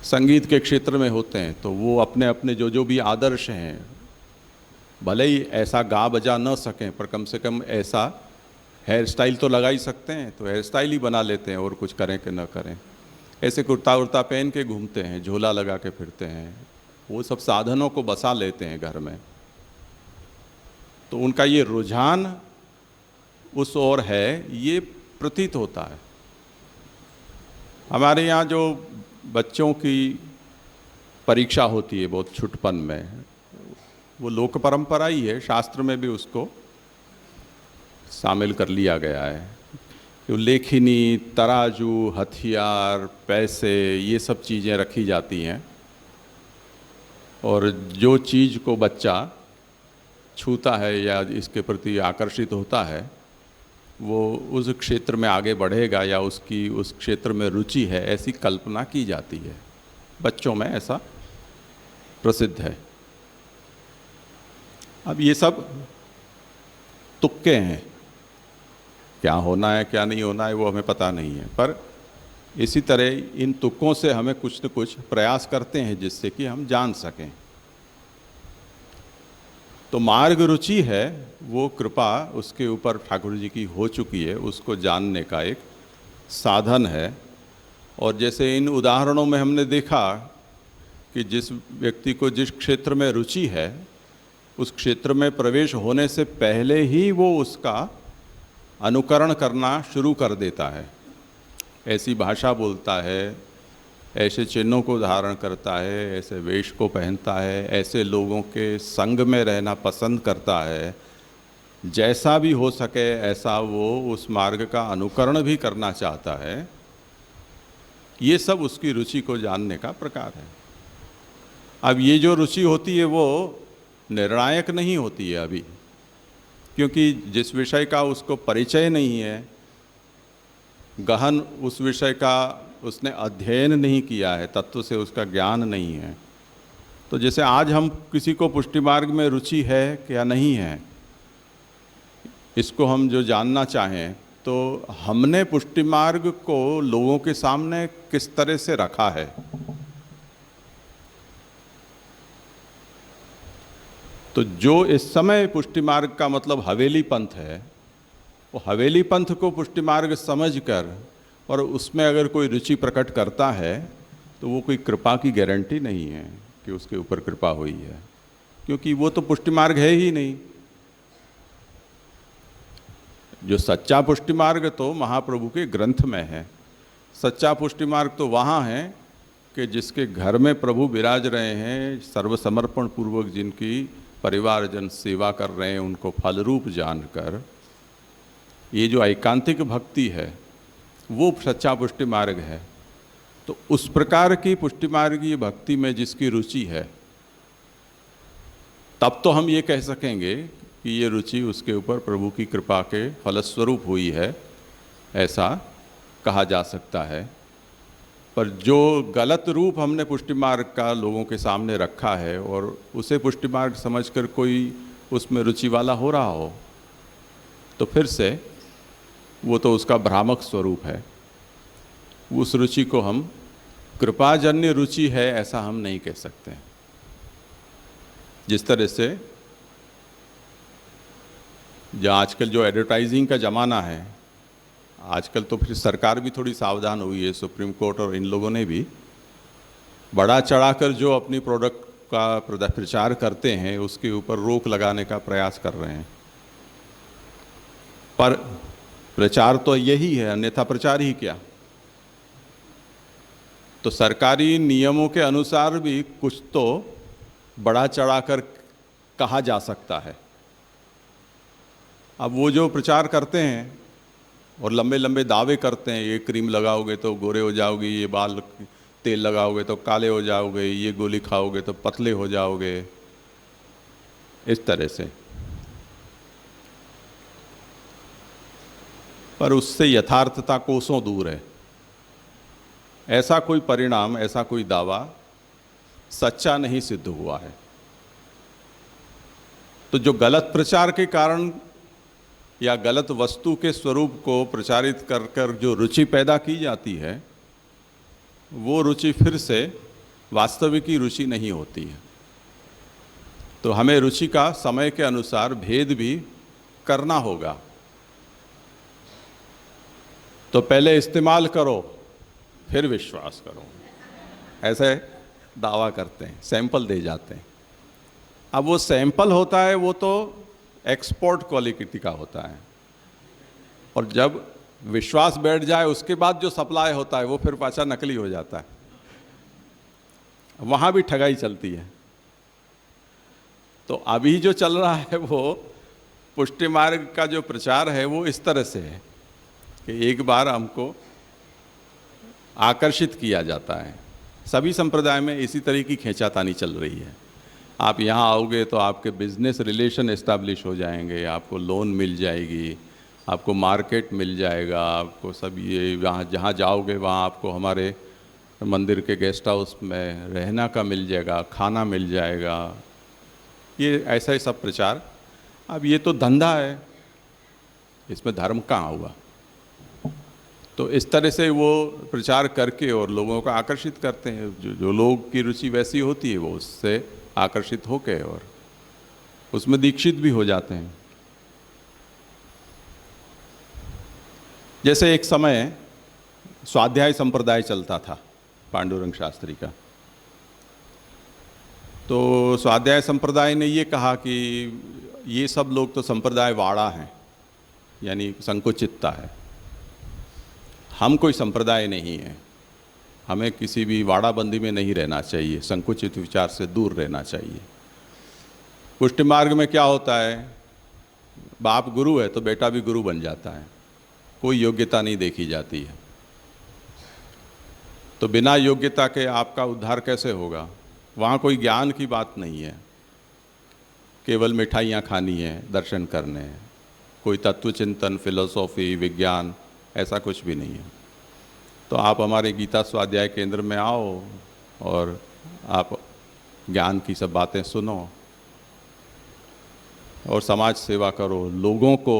संगीत के क्षेत्र में होते हैं तो वो अपने अपने जो जो भी आदर्श हैं, भले ही ऐसा गा बजा न सकें, पर कम से कम ऐसा हेयर स्टाइल तो लगा ही सकते हैं, तो हेयर स्टाइल ही बना लेते हैं, और कुछ करें कि न करें। ऐसे कुर्ता उर्ता पहन के घूमते हैं, झोला लगा के फिरते हैं, वो सब साधनों को बसा लेते हैं घर में। तो उनका ये रुझान उस ओर है, ये प्रतीत होता है। हमारे यहाँ जो बच्चों की परीक्षा होती है बहुत छुटपन में, वो लोक परंपरा ही है, शास्त्र में भी उसको शामिल कर लिया गया है। तो लेखनी, तराजू, हथियार, पैसे, ये सब चीज़ें रखी जाती हैं, और जो चीज़ को बच्चा छूता है या इसके प्रति आकर्षित होता है, वो उस क्षेत्र में आगे बढ़ेगा या उसकी उस क्षेत्र में रुचि है, ऐसी कल्पना की जाती है। बच्चों में ऐसा प्रसिद्ध है। अब ये सब तुक्के हैं, क्या होना है क्या नहीं होना है वो हमें पता नहीं है, पर इसी तरह इन तुक्कों से हमें कुछ न कुछ प्रयास करते हैं जिससे कि हम जान सकें। तो मार्ग रुचि है, वो कृपा उसके ऊपर ठाकुर जी की हो चुकी है, उसको जानने का एक साधन है। और जैसे इन उदाहरणों में हमने देखा कि जिस व्यक्ति को जिस क्षेत्र में रुचि है, उस क्षेत्र में प्रवेश होने से पहले ही वो उसका अनुकरण करना शुरू कर देता है, ऐसी भाषा बोलता है, ऐसे चिन्हों को धारण करता है, ऐसे वेश को पहनता है, ऐसे लोगों के संग में रहना पसंद करता है, जैसा भी हो सके ऐसा वो उस मार्ग का अनुकरण भी करना चाहता है। ये सब उसकी रुचि को जानने का प्रकार है। अब ये जो रुचि होती है वो निर्णायक नहीं होती है अभी, क्योंकि जिस विषय का उसको परिचय नहीं है, गहन उस विषय का उसने अध्ययन नहीं किया है, तत्व से उसका ज्ञान नहीं है। तो जैसे आज हम किसी को पुष्टि मार्ग में रुचि है या नहीं है, इसको हम जो जानना चाहें, तो हमने पुष्टि मार्ग को लोगों के सामने किस तरह से रखा है। तो जो इस समय पुष्टि मार्ग का मतलब हवेली पंथ है, वो हवेली पंथ को पुष्टि मार्ग समझकर और उसमें अगर कोई रुचि प्रकट करता है, तो वो कोई कृपा की गारंटी नहीं है कि उसके ऊपर कृपा हुई है, क्योंकि वो तो पुष्टि मार्ग है ही नहीं। जो सच्चा पुष्टि मार्ग तो महाप्रभु के ग्रंथ में है। सच्चा पुष्टि मार्ग तो वहाँ है कि जिसके घर में प्रभु विराज रहे हैं, सर्वसमर्पण पूर्वक जिनकी परिवारजन सेवा कर रहे हैं, उनको फल रूप जानकर ये जो एकांतिक भक्ति है, वो सच्चा पुष्टि मार्ग है। तो उस प्रकार की पुष्टि मार्गीय भक्ति में जिसकी रुचि है, तब तो हम ये कह सकेंगे कि ये रुचि उसके ऊपर प्रभु की कृपा के फलस्वरूप हुई है, ऐसा कहा जा सकता है। पर जो गलत रूप हमने पुष्टि मार्ग का लोगों के सामने रखा है और उसे पुष्टि मार्ग समझकर कोई उसमें रुचि वाला हो रहा हो, तो फिर से वो तो उसका भ्रामक स्वरूप है। उस रुचि को हम कृपाजन्य रुचि है ऐसा हम नहीं कह सकते। जिस तरह से जो आजकल जो एडवर्टाइजिंग का ज़माना है, आजकल तो फिर सरकार भी थोड़ी सावधान हुई है, सुप्रीम कोर्ट और इन लोगों ने भी बढ़ा चढ़ाकर जो अपनी प्रोडक्ट का प्रचार करते हैं उसके ऊपर रोक लगाने का प्रयास कर रहे हैं। पर प्रचार तो यही है, अन्यथा प्रचार ही क्या। तो सरकारी नियमों के अनुसार भी कुछ तो बढ़ा चढ़ाकर कहा जा सकता है। अब वो जो प्रचार करते हैं और लंबे लंबे दावे करते हैं, ये क्रीम लगाओगे तो गोरे हो जाओगे, ये बाल तेल लगाओगे तो काले हो जाओगे, ये गोली खाओगे तो पतले हो जाओगे, इस तरह से। पर उससे यथार्थता कोसों दूर है। ऐसा कोई परिणाम, ऐसा कोई दावा सच्चा नहीं सिद्ध हुआ है। तो जो गलत प्रचार के कारण या गलत वस्तु के स्वरूप को प्रचारित कर कर जो रुचि पैदा की जाती है, वो रुचि फिर से वास्तविक रुचि नहीं होती है। तो हमें रुचि का समय के अनुसार भेद भी करना होगा। तो पहले इस्तेमाल करो फिर विश्वास करो, ऐसे दावा करते हैं, सैंपल दे जाते हैं। अब वो सैंपल होता है वो तो एक्सपोर्ट क्वालिटी का होता है, और जब विश्वास बैठ जाए उसके बाद जो सप्लाई होता है वो फिर पाछा नकली हो जाता है। वहाँ भी ठगाई चलती है। तो अभी जो चल रहा है वो पुष्टि मार्ग का जो प्रचार है वो इस तरह से है कि एक बार हमको आकर्षित किया जाता है। सभी संप्रदाय में इसी तरह की खींचातानी चल रही है। आप यहाँ आओगे तो आपके बिजनेस रिलेशन एस्टैब्लिश हो जाएंगे, आपको लोन मिल जाएगी, आपको मार्केट मिल जाएगा, आपको सब ये वहाँ जहाँ जाओगे वहाँ आपको हमारे मंदिर के गेस्ट हाउस में रहना का मिल जाएगा, खाना मिल जाएगा। ये ऐसा ही सब प्रचार। अब ये तो धंधा है, इसमें धर्म कहाँ हुआ। तो इस तरह से वो प्रचार करके और लोगों को आकर्षित करते हैं। जो लोग की रुचि वैसी होती है वो उससे आकर्षित होके और उसमें दीक्षित भी हो जाते हैं। जैसे एक समय स्वाध्याय संप्रदाय चलता था पांडुरंग शास्त्री का। तो स्वाध्याय संप्रदाय ने ये कहा कि ये सब लोग तो संप्रदाय वाड़ा हैं, यानी संकुचितता है। हम कोई संप्रदाय नहीं है, हमें किसी भी वाड़ाबंदी में नहीं रहना चाहिए, संकुचित विचार से दूर रहना चाहिए। पुष्टि मार्ग में क्या होता है, बाप गुरु है तो बेटा भी गुरु बन जाता है, कोई योग्यता नहीं देखी जाती है। तो बिना योग्यता के आपका उद्धार कैसे होगा। वहाँ कोई ज्ञान की बात नहीं है, केवल मिठाइयाँ खानी है, दर्शन करने हैं। कोई तत्व चिंतन, फिलोसॉफी, विज्ञान, ऐसा कुछ भी नहीं है। तो आप हमारे गीता स्वाध्याय केंद्र में आओ और आप ज्ञान की सब बातें सुनो और समाज सेवा करो, लोगों को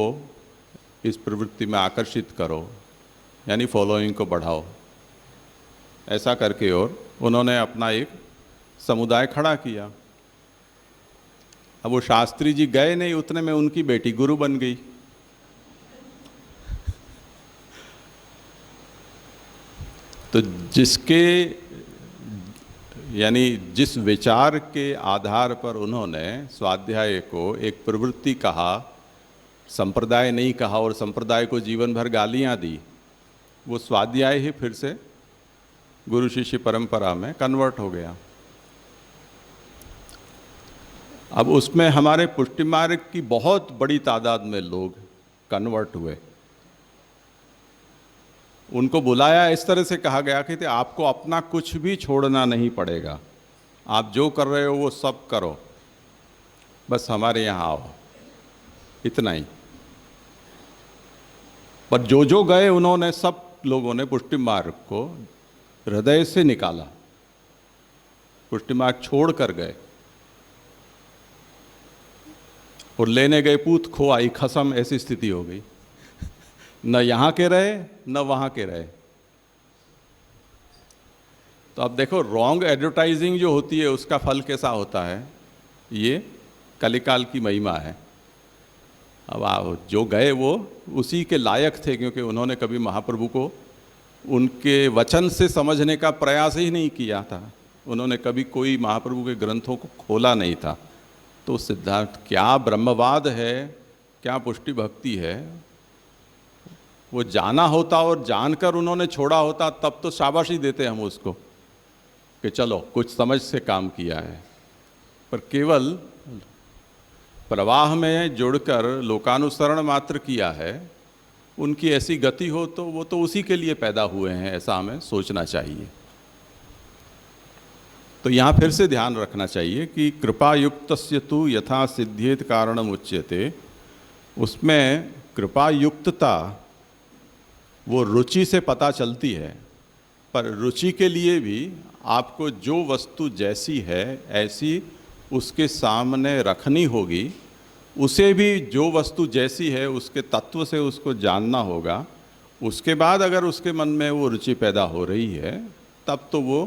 इस प्रवृत्ति में आकर्षित करो, यानी फॉलोइंग को बढ़ाओ। ऐसा करके और उन्होंने अपना एक समुदाय खड़ा किया। अब वो शास्त्री जी गए नहीं, उतने में उनकी बेटी गुरु बन गई। तो जिसके यानी जिस विचार के आधार पर उन्होंने स्वाध्याय को एक प्रवृत्ति कहा, संप्रदाय नहीं कहा और संप्रदाय को जीवन भर गालियां दी, वो स्वाध्याय ही फिर से गुरु शिष्य परंपरा में कन्वर्ट हो गया। अब उसमें हमारे पुष्टि मार्ग की बहुत बड़ी तादाद में लोग कन्वर्ट हुए। उनको बुलाया, इस तरह से कहा गया कि आपको अपना कुछ भी छोड़ना नहीं पड़ेगा, आप जो कर रहे हो वो सब करो, बस हमारे यहाँ आओ, इतना ही। पर जो जो गए उन्होंने, सब लोगों ने पुष्टि मार्ग को हृदय से निकाला, पुष्टि मार्ग छोड़ कर गए और लेने गए पूत खो आई खसम, ऐसी स्थिति हो गई। न यहाँ के रहे न वहाँ के रहे। तो अब देखो, रॉन्ग एडवर्टाइजिंग जो होती है उसका फल कैसा होता है, ये कलिकाल की महिमा है। अब आप जो गए वो उसी के लायक थे, क्योंकि उन्होंने कभी महाप्रभु को उनके वचन से समझने का प्रयास ही नहीं किया था, उन्होंने कभी कोई महाप्रभु के ग्रंथों को खोला नहीं था। तो सिद्धांत क्या ब्रह्मवाद है, क्या पुष्टि भक्ति है, वो जाना होता और जानकर उन्होंने छोड़ा होता, तब तो शाबाशी देते हम उसको कि चलो कुछ समझ से काम किया है। पर केवल प्रवाह में जुड़कर लोकानुसरण मात्र किया है, उनकी ऐसी गति हो तो वो तो उसी के लिए पैदा हुए हैं, ऐसा हमें सोचना चाहिए। तो यहाँ फिर से ध्यान रखना चाहिए कि कृपा युक्तस्य तु यथा सिद्ध्येत कारणम उच्यते, उसमें कृपा युक्तता वो रुचि से पता चलती है, पर रुचि के लिए भी आपको जो वस्तु जैसी है ऐसी उसके सामने रखनी होगी, उसे भी जो वस्तु जैसी है उसके तत्व से उसको जानना होगा। उसके बाद अगर उसके मन में वो रुचि पैदा हो रही है, तब तो वो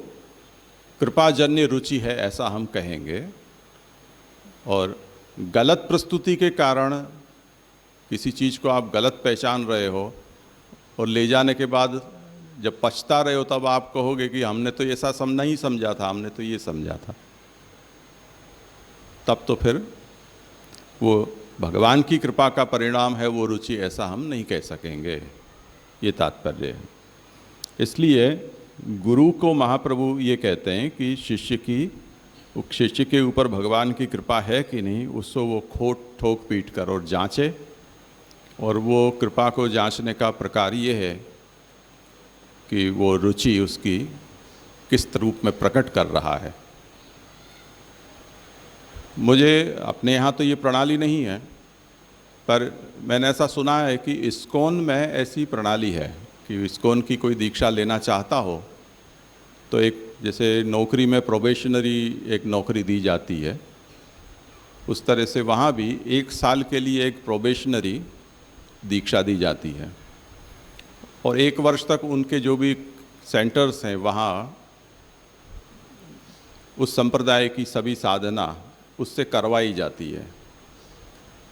कृपाजन्य रुचि है, ऐसा हम कहेंगे। और गलत प्रस्तुति के कारण किसी चीज़ को आप गलत पहचान रहे हो और ले जाने के बाद जब पछता रहे हो, तब आप कहोगे कि हमने तो ऐसा नहीं समझा था, हमने तो ये समझा था। तब तो फिर वो भगवान की कृपा का परिणाम है वो रुचि, ऐसा हम नहीं कह सकेंगे, ये तात्पर्य है। इसलिए गुरु को महाप्रभु ये कहते हैं कि शिष्य के ऊपर भगवान की कृपा है कि नहीं, उसको वो खोट ठोक पीट कर और जांचे। और वो कृपा को जांचने का प्रकार ये है कि वो रुचि उसकी किस रूप में प्रकट कर रहा है। मुझे अपने यहाँ तो ये प्रणाली नहीं है, पर मैंने ऐसा सुना है कि इस्कॉन में ऐसी प्रणाली है कि इस्कॉन की कोई दीक्षा लेना चाहता हो तो एक जैसे नौकरी में प्रोबेशनरी एक नौकरी दी जाती है, उस तरह से वहाँ भी 1 साल के लिए एक प्रोबेशनरी दीक्षा दी जाती है और 1 वर्ष तक उनके जो भी सेंटर्स हैं वहाँ उस संप्रदाय की सभी साधना उससे करवाई जाती है।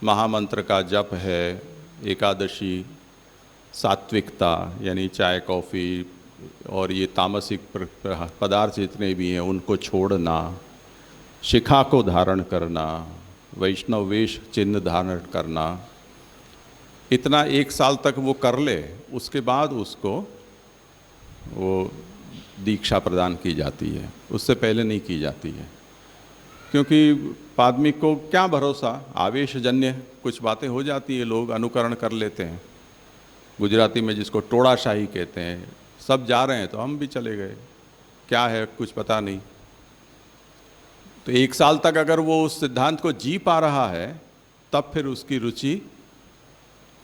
महामंत्र का जप है, एकादशी, सात्विकता यानी चाय कॉफ़ी और ये तामसिक पदार्थ जितने भी हैं उनको छोड़ना, शिखा को धारण करना, वैष्णव वेश चिन्ह धारण करना, इतना 1 साल तक वो कर ले, उसके बाद उसको वो दीक्षा प्रदान की जाती है, उससे पहले नहीं की जाती है। क्योंकि आदमी को क्या भरोसा, आवेशजन्य कुछ बातें हो जाती है, लोग अनुकरण कर लेते हैं। गुजराती में जिसको टोड़ाशाही कहते हैं, सब जा रहे हैं तो हम भी चले गए, क्या है कुछ पता नहीं। तो 1 साल तक अगर वो उस सिद्धांत को जी पा रहा है, तब फिर उसकी रुचि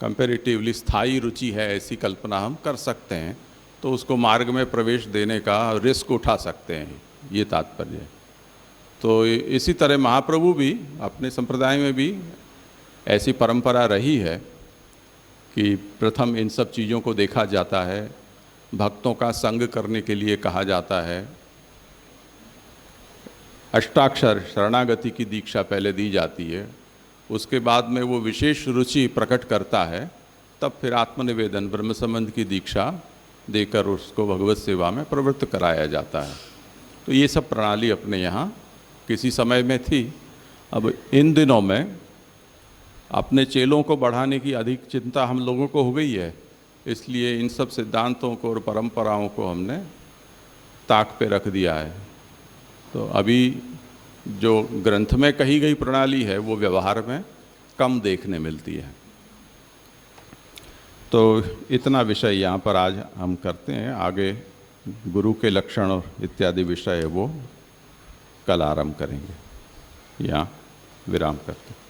कंपैरेटिवली स्थायी रुचि है, ऐसी कल्पना हम कर सकते हैं, तो उसको मार्ग में प्रवेश देने का रिस्क उठा सकते हैं, ये तात्पर्य है। तो इसी तरह महाप्रभु भी अपने संप्रदाय में भी ऐसी परंपरा रही है कि प्रथम इन सब चीज़ों को देखा जाता है, भक्तों का संग करने के लिए कहा जाता है, अष्टाक्षर शरणागति की दीक्षा पहले दी जाती है, उसके बाद में वो विशेष रुचि प्रकट करता है, तब फिर आत्मनिवेदन ब्रह्म संबंध की दीक्षा देकर उसको भगवत सेवा में प्रवृत्त कराया जाता है। तो ये सब प्रणाली अपने यहाँ किसी समय में थी। अब इन दिनों में अपने चेलों को बढ़ाने की अधिक चिंता हम लोगों को हो गई है, इसलिए इन सब सिद्धांतों को और परंपराओं को हमने ताक पे रख दिया है। तो अभी जो ग्रंथ में कही गई प्रणाली है वो व्यवहार में कम देखने मिलती है। तो इतना विषय यहाँ पर आज हम करते हैं, आगे गुरु के लक्षण और इत्यादि विषय वो कल आरंभ करेंगे। यहाँ विराम करते हैं।